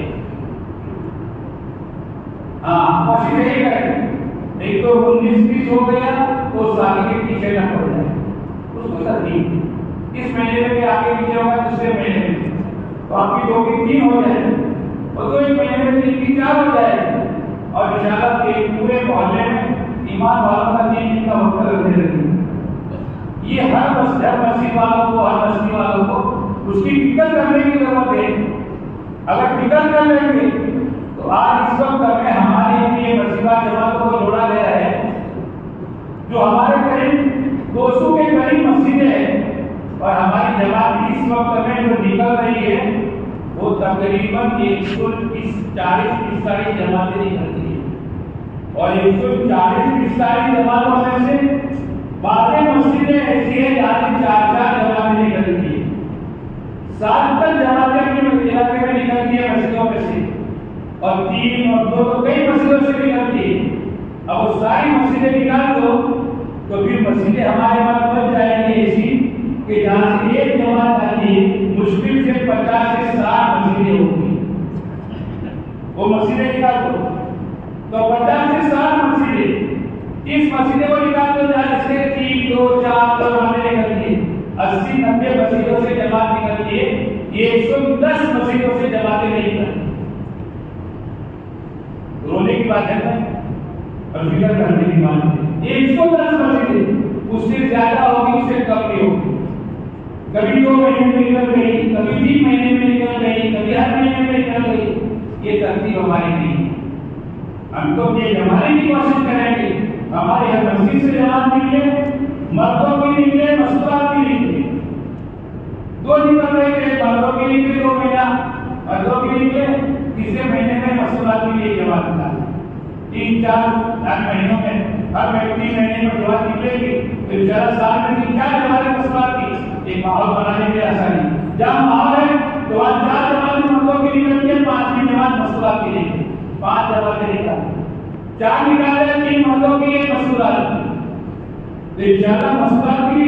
हाँ, कोशिश यही करें। नहीं तो 19-20 हो गया तो साल के पीछे न पड़ जाए, उसको तरतीब इस महीने में आगे पीछे होगा, दूसरे महीने में तो आपकी 2 की 3 हो जाए और 2 एक महीने में 3 की 4 हो जाए और इंशाअल्लाह एक पूरे मोहल्ले में ईमान वालों का 3 दिन का वक्त रखने लगे। ये हर मस्जिद वालों को, हर बस्ती वालों को उसकी फिक्र करने की जरूरत है। अगर फिक्र कर लेंगे तो आज इस वक्त में हमारे लिए मस्जिद जमातों को जोड़ा गया है, जो हमारे करीब 200 के करीब मस्जिदें हैं और हमारी जमात इस वक्त में जो निकल रही है वो तकरीबन 140-45 जमातें निकलती है। और 140-45 जमातों में से बाकी मस्जिदें ऐसी है जहाँ 4-4 जमातें निकलती है, 7 जमातें अपने इलाके में निकलती है मस्जिदों में से, और 3 और 2 तो कई मस्जिदों से निकलती है। अब वो सारी मस्जिदें निकाल दो तो फिर मस्जिदें हमारे पास बन जाएंगी ऐसी कि जहाँ से एक जमात आती है मुश्किल से 50 से 60 मस्जिदें होंगी। वो मस्जिदें निकाल दो तो 50 से 60 मस्जिदें, इस मस्जिदों को निकाल दो जहाँ से 3, 2, 4 जमातें निकलती है, 80-90 मस्जिदों से जमात निकलती है। ये 110 मस्जिदों से जमातें नहीं निकलती। रोने की बात है ना, और फिक्र करने की बात है। 110 मस्जिदें, उससे ज्यादा होगी, उससे कम नहीं होगी। कभी 2 महीने में निकल गई, कभी 3 महीने में निकल गई, कभी हर महीने में निकल गई। ये तरतीब हमारी नहीं है। हम तो ये जमाने की कोशिश करेंगे, हमारे हर मस्जिद से जमात निकले, मर्दों की निकले, मस्तूरात की निकले। 2 निकल रहे थे, मर्दों की निकले 2 महीना, मर्दों की निकले, तीसरे महीने में मस्तूरात के लिए जमात निकाली। 3-4 महीनों में हर व्यक्ति महीने में जमात निकलेगी, फिर 4 साल में 3-4 जमातें मस्तूरात की। एक माहौल बनाने की आसानी, जहाँ माहौल है तो वहाँ 4 जमातें मर्दों की निकलती है, 5वीं जमात मस्तूरात की निकलती है। 5 जमातें निकाली, 4 निकाले, 3 मर्दों की, 1 मस्तूरात की। तो इंशाअल्लाह मस्तूरात की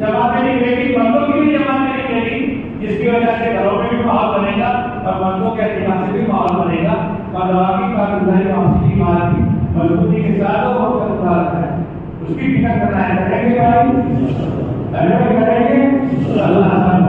जमातें निकलेगी, मर्दों की भी जमातें निकलेगी, जिसकी वजह से घरों में भी माहौल बनेगा और मर्दों के एतबार से भी माहौल बनेगा। और दवाई का गुजारी वापसी की बात की मजबूती के साथ वो वक्त उठा रखा है, उसकी फिक्र करना है। करेंगे भाई, करेंगे अल्लाह आसान।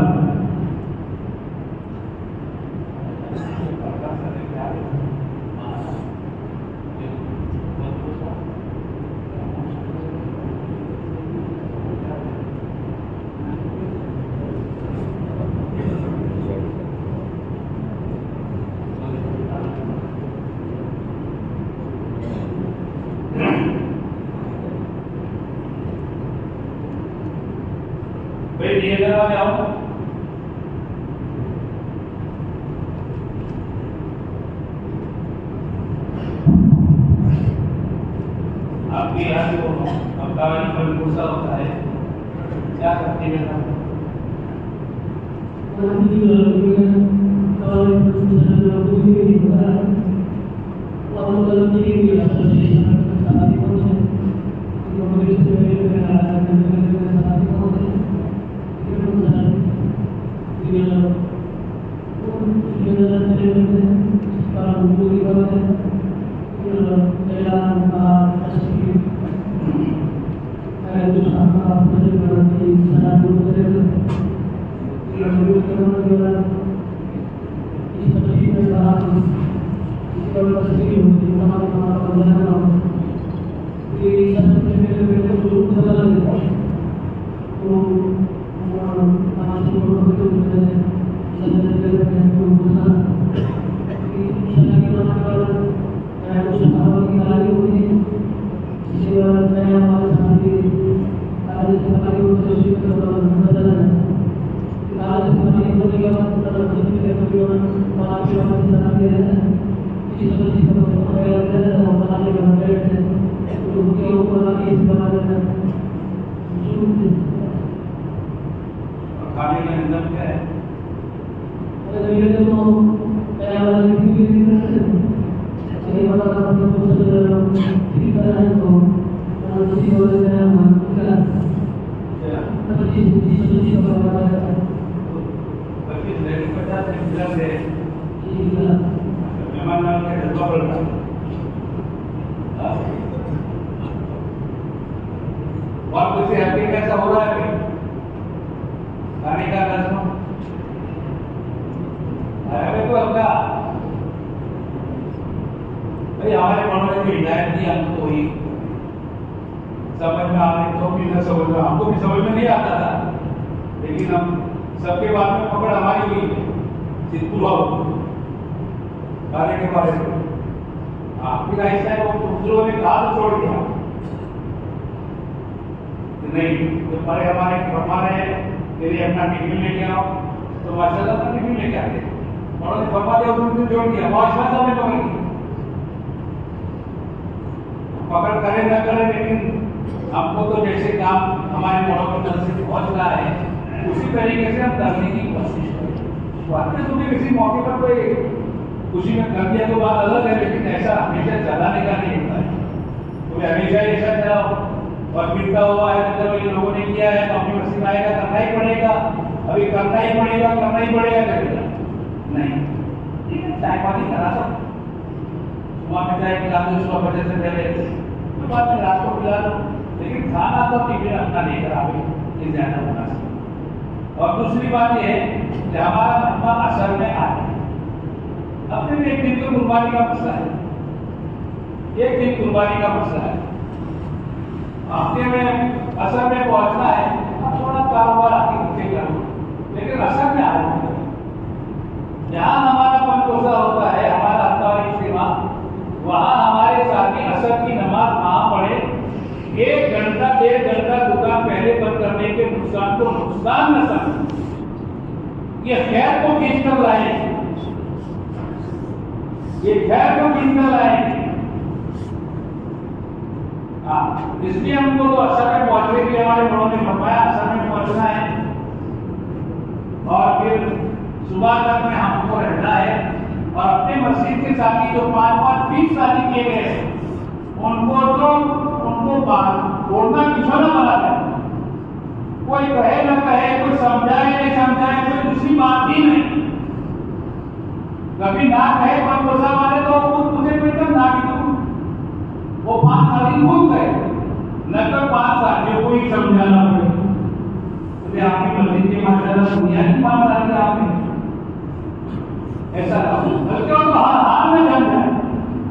ये जरा जाओ, आपके यहाँ जो अफगानी पर गुस्सा होता है क्या करते हैं? खाने का नियम क्या है? और कुछ कैसा हो रहा है खाने का रस्म तो अपना भाई हमारे बड़ों ने जो हिदायत दी हमको ही समझ में आने तो भी न समझ में, हमको भी समझ में नहीं आता था, लेकिन हम सबके बाद में पकड़ हमारी हुई खाने के बारे में। फिर ऐसा है वो दूसरों ने कहा तो छोड़ दिया नहीं, तो बड़े हमारे फरमा रहे हैं के लिए अपना टिफिन लेके आओ, तो माशाल्लाह अपना टिफिन लेके आते। बड़ों ने फरमा दिया उसने जोड़ दिया, माशाल्लाह सामने पकड़ की पकड़ करे न करे, लेकिन हमको तो जैसे काम हमारे बड़ों की तरफ से पहुंच रहा है उसी तरीके से हम करने की कोशिश करें। वाकई तुमने किसी मौके पर कोई खुशी में कर दिया तो बात अलग है, लेकिन ऐसा हमेशा चलाने का नहीं होता है। तुम्हें हमेशा ऐसा चलाओ और मिलता हुआ है मतलब ये लोगों ने किया है तो अपनी मस्ती में आएगा, करना ही पड़ेगा, अभी करना ही पड़ेगा करेगा नहीं। ठीक है, चाय पानी करा दो, सुबह में चाय पिला दो, सुबह बजे से पहले तो बाद में रात को पिला दो, लेकिन खाना तो टिफिन अपना लेकर आवे, ये ज्यादा होना चाहिए। और दूसरी बात ये है कि हमारा धर्म असर में आए, अपने भी एक दिन तो कुर्बानी का मसला है, एक दिन कुर्बानी का मसला है, हफ्ते में असर में पहुंचना है, थोड़ा कारोबार आगे पीछे करो, लेकिन असर में आ जाए। जहां हमारा मनकोसा होता है, हमारा अत्तारी सेवा, वहां हमारे साथी असर की नमाज वहां पढ़े, 1 घंटा 1.5 घंटा दुकान पहले बंद करने के नुकसान को नुकसान न समझ, ये खैर को खींच कर लाए, ये खैर को खींच कर लाए। इसलिए हमको तो असर में पहुंचने के लिए हमारे बड़ों ने फरमाया असर में पहुंचना है और फिर सुबह तक में हमको रहना है, और अपने मस्जिद के साथी जो 5-5 20 साथी किए गए उनको छोड़ना क्यों ना मना है, कोई कहे न कहे, कोई समझाए नहीं समझाए, कोई दूसरी बात ही नहीं, कभी ना कहे मनकोसा मारे तो मुझे बेहतर ना भी दूं, वो 5 साथी भूल गए, न तो 5 साथियों को ही समझाना पड़े। तो आपकी मस्जिद के माशाल्लाह दुनिया की 5 साथी आपने ऐसा बल्कि तो हर हाल में जम जाए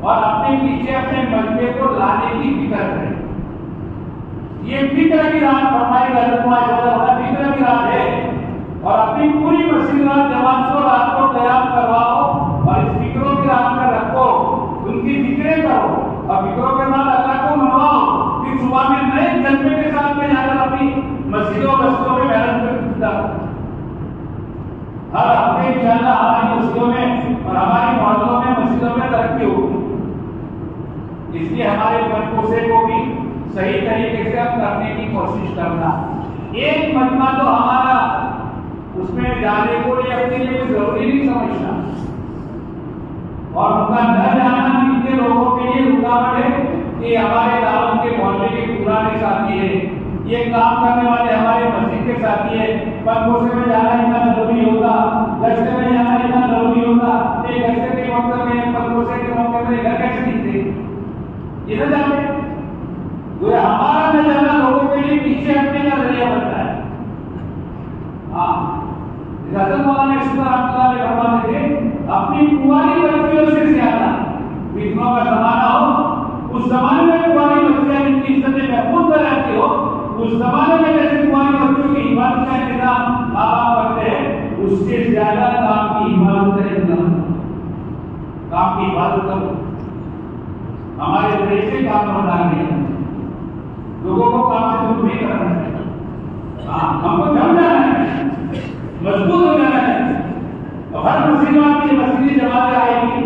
और अपने पीछे अपने मजबे को लाने की फिक्र करें। ये फिक्र की रात फरमाई फिक्र की रात है, और अपनी पूरी मस्जिद जवान को रात को तैयार करवाओ और इस फिक्रों की रात में रखो, उनकी फिक्रें करो और फिक्रों के बाद अल्लाह को मनवाओ, फिर सुबह में नए जज्बे के साथ में जाकर अपनी मस्जिदों में मेहनत कर हर हफ्ते इंशाअल्लाह हमारी मस्जिदों में और हमारी मोहल्लों में मस्जिदों में तरक्की होगी। इसलिए हमारे मनकोसे को भी सही तरीके से हम करने की कोशिश करना। एक मजमा तो हमारा उसमें जाने को ये अपने लिए जरूरी नहीं समझना, और उनका न जाना कितने लोगों के लिए रुकावट है कि हमारे दावत के मोहल्ले के पुराने साथी है, ये काम करने वाले हमारे मस्जिद के साथी है, मनकोसे में जाना इतना जरूरी होगा, गश्ते में जाना इतना जरूरी होगा, एक गश्ते के मौके में मनकोसे के मौके में घर कैसे दिखते ये न जाने, जो हमारा न जाना लोगों के लिए पीछे हटने का जरिया बनता है। हाँ, हज़रत मौलाना इस्लाम फरमाते थे, अपनी कुंवारी बच्चियों से ज्यादा विधवा का जमाना हो, उस जमाने में कुंवारी बच्चियां जिनकी इज्जतें महफूज न रहती हो, उस जमाने में जैसे कुंवारी बच्चों की हिफाजत का इंतजाम माँ बाप करते हैं, उससे ज्यादा काम की हिफाजत का इंतजाम, काम की हिफाजत करो। हमारे देश से काम बनाने लोगों को काम से दूर नहीं करना है। हाँ, हमको जम जाना है, मजबूत हो जाना है। तो हर मुसलमान की मस्जिद जमात आएगी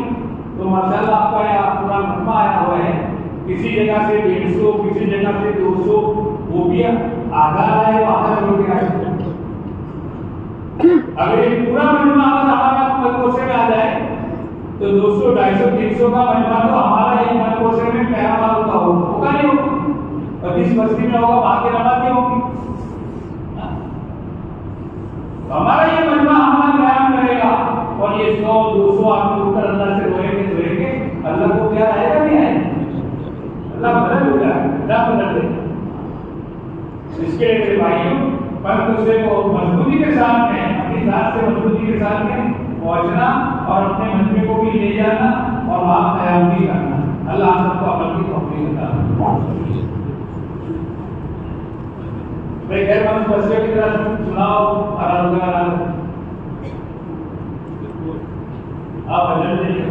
तो माशाल्लाह आपका यहाँ पूरा मजमा आया हुआ है। किसी जगह से 150, किसी जगह से 200, वो भी आधा आए तो आधा छोड़ के आए। अगर ये पूरा मजमा हमारा मदरसे में आ जाए तो 200, 250, 300 का मजमा तो हमारा एक मदरसे में पैरा मालूम का होगा नहीं होगा, और जिस बस्ती में होगा वहां की नमाज़ होगी। हमारा ये मजमा हमारा बयान करेगा, और ये 100, 200 आदमी ऊपर अल्लाह से रोएंगे, अल्लाह को क्या आएगा नहीं आएगा, अल्लाह बदल होगा, अल्लाह बदल देगा। इसके लिए मेरे भाइयों, पर दूसरे को मजबूती के साथ में, अपनी जात से मजबूती के साथ में पहुंचना और अपने मजमे को भी ले जाना और वहां कयाम भी करना। अल्लाह सबको अमल की तौफीक देता। भाई गैर मत बच्चे की तरह सुनाओ, आराम आप भजन दीजिए।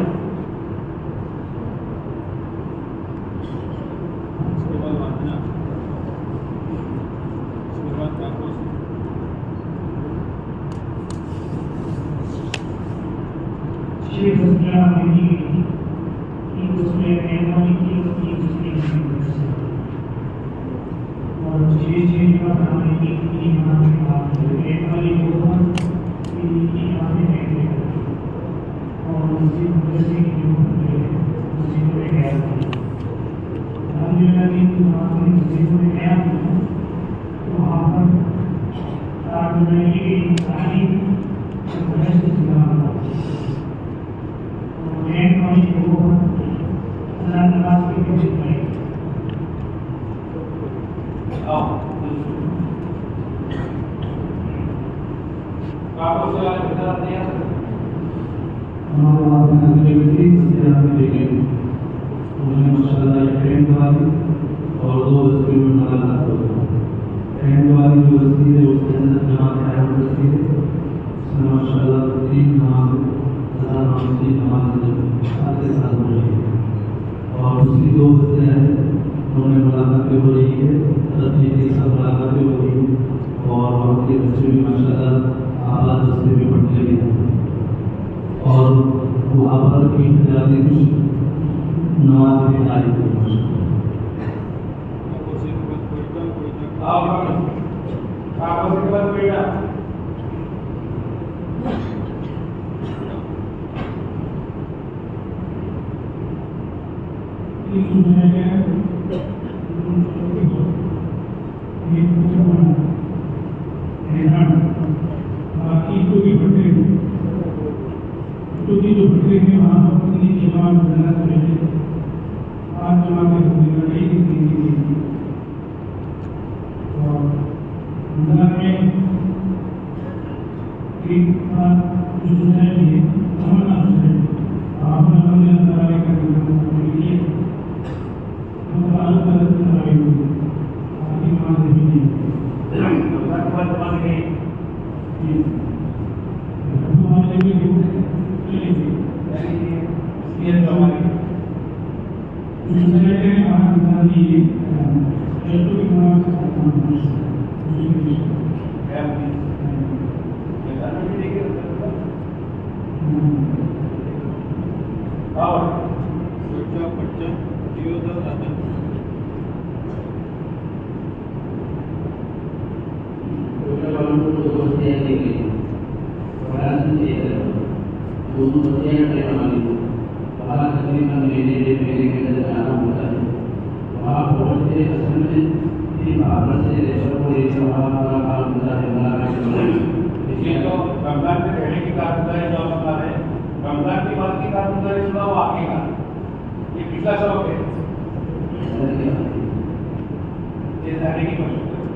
जानने की कोशिश करें।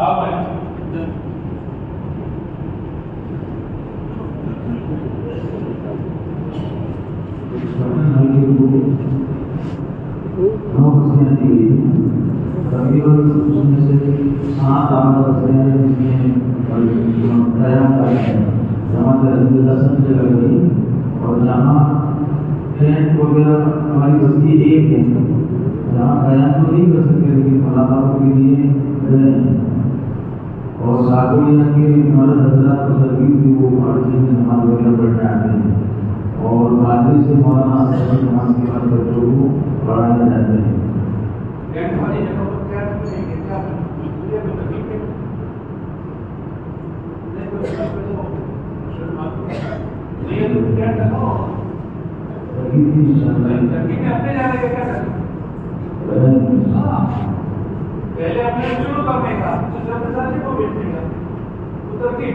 आओ भाई। और जहाँ टेंट वगैरह हमारी बस्ती एक है, जहाँ बयान तो नहीं कर सके लेकिन कलाकारों के लिए गए हैं। और सागरिया के हमारा दसरा को तरकीब भी वो हर चीज में नमाज वगैरह पढ़ने आते हैं और गांधी से मौलाना नमाज के बाद बच्चों को पढ़ाने जाते हैं। अपने जाने के क्या करें? पहले अपने शुरू करने का, दूसरा प्रसाद को बेचने का, उतर की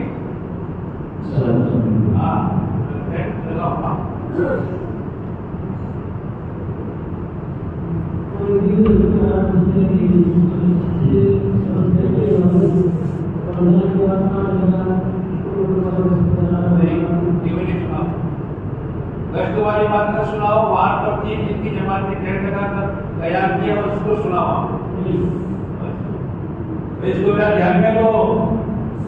गश्त वाली बात का सुनाओ, वहां पर थी जिनकी जमात ने टेंट लगाकर तैयार किया उसको सुनाओ। इसको ध्यान में लो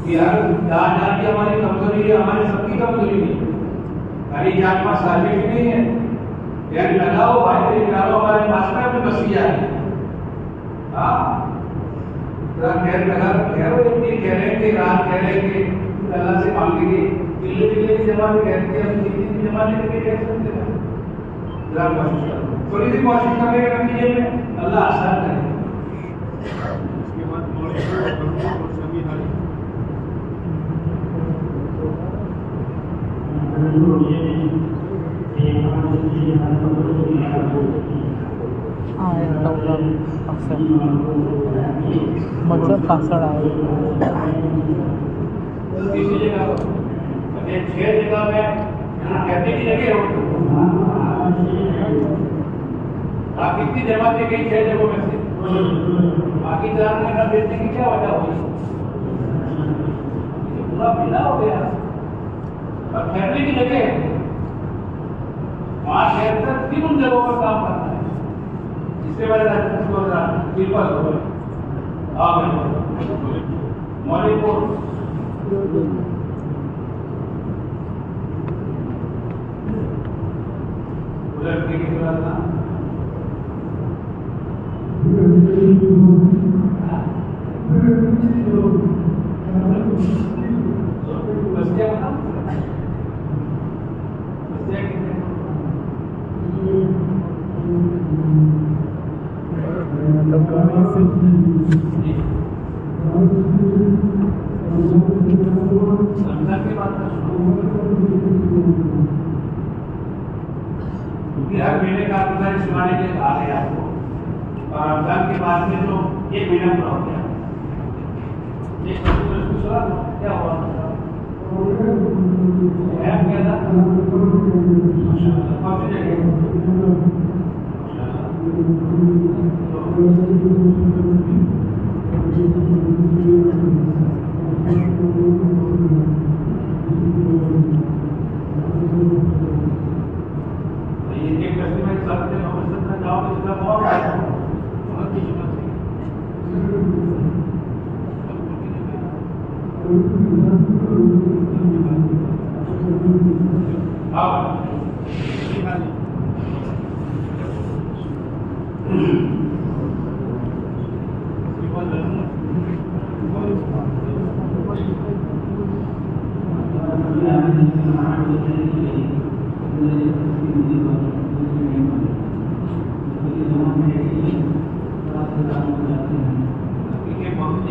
कि हर जहाँ की हमारी कमजोरी है, हमारी सबकी कमजोरी नहीं, खाली जान पास साझे भी नहीं है। टेंट लगाओ भाई, तेरे प्यारो हमारे मास्टर में बस किया है। टेंट लगा कह रहे हैं कि रात कह रहे हैं कि अल्लाह से मांगेंगे, दिल्ली की जमात कहती है, हम दिल्ली की जमात लेके कह सकते हैं। जरा कोशिश करो, थोड़ी सी कोशिश करने के नतीजे में अल्लाह आसान करेगा। उसके बाद और सभी हाल मतलब पासड़ आए इसी जगह 6 जगह में कहने की जगह हो, आप कितनी जमातें गई 6 जगहों में से, बाकी 4 महीना बेचने की क्या वजह हुई? पूरा मिला हो गया और ठहरने की जगह है, वहां ठहर कर 3 जगहों पर काम करना है, जिससे वाले पीपल हो गए। मौलिकपुर उधर की ना हर महीने का गुजारिश सुनाने के लिए कहा गया आपको, और रमजान के बाद में तो 1 महीना पूरा हो गया। क्या हुआ क्या था? कौन सी जगह?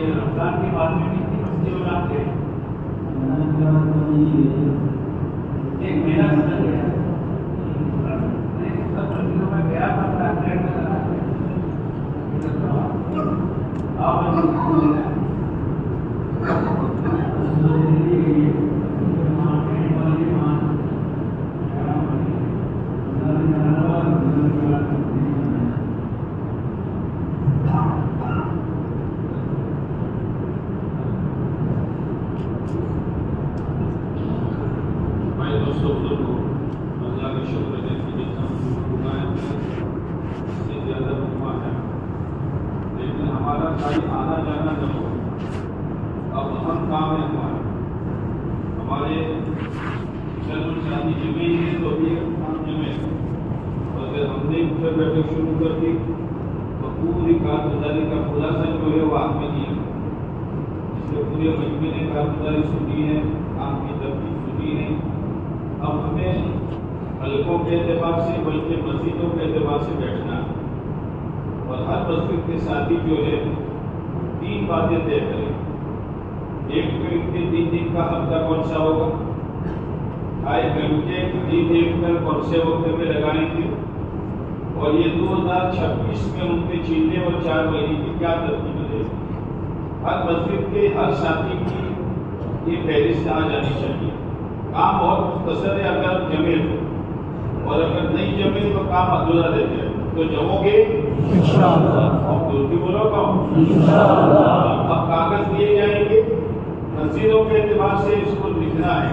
रमजान के बाद में कितनी मस्जिदों में आते हैं? 1 महीना गुजर गया, सब मस्जिदों में गया खाली आना जाना न हो। अब अहम काम है हमारे शादी जमे ही है तो अभी काम जमे। अगर हमने मुख्य बैठक शुरू कर दी तो पूरी कारगुजारी का खुलासा जो है वो हाथ में किया, इसलिए पूरे मजमे ने कारगुजारी सुनी है, काम की तरतीब सुनी है। अब हमें हल्कों के एतबार से बल्कि मस्जिदों के एतबार से बैठना है और हर मस्जिद के साथी जो है 3 बातें तय करें। एक तो इनके 3 दिन का हफ्ता कौन सा होगा, आए घंटे घड़ी देखकर कौन से वक्त में लगाएंगे और ये 2026 में उनके चीने और 4 महीने की क्या तरतीब है। हर मस्जिद के हर साथी की ये फहरिस्त आ जानी चाहिए। काम बहुत मुख्तसर है अगर जमे तो, और अगर नहीं जमे तो काम अधूरा रह जाए। तो जमोगे इंशाअल्लाह, और दोस्ती बोलो कौन इंशाअल्लाह। अब कागज दिए जाएंगे, मस्जिदों के एतबार से इसको लिखना है,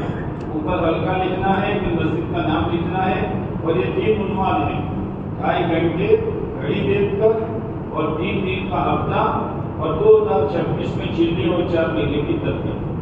ऊपर हल्का लिखना है, फिर मस्जिद का नाम लिखना है और ये 3 उन्वान है, 2.5 घंटे घड़ी देखकर और 3 दिन का हफ्ता और 2026 में चीनी और 4 महीने की तरतीब।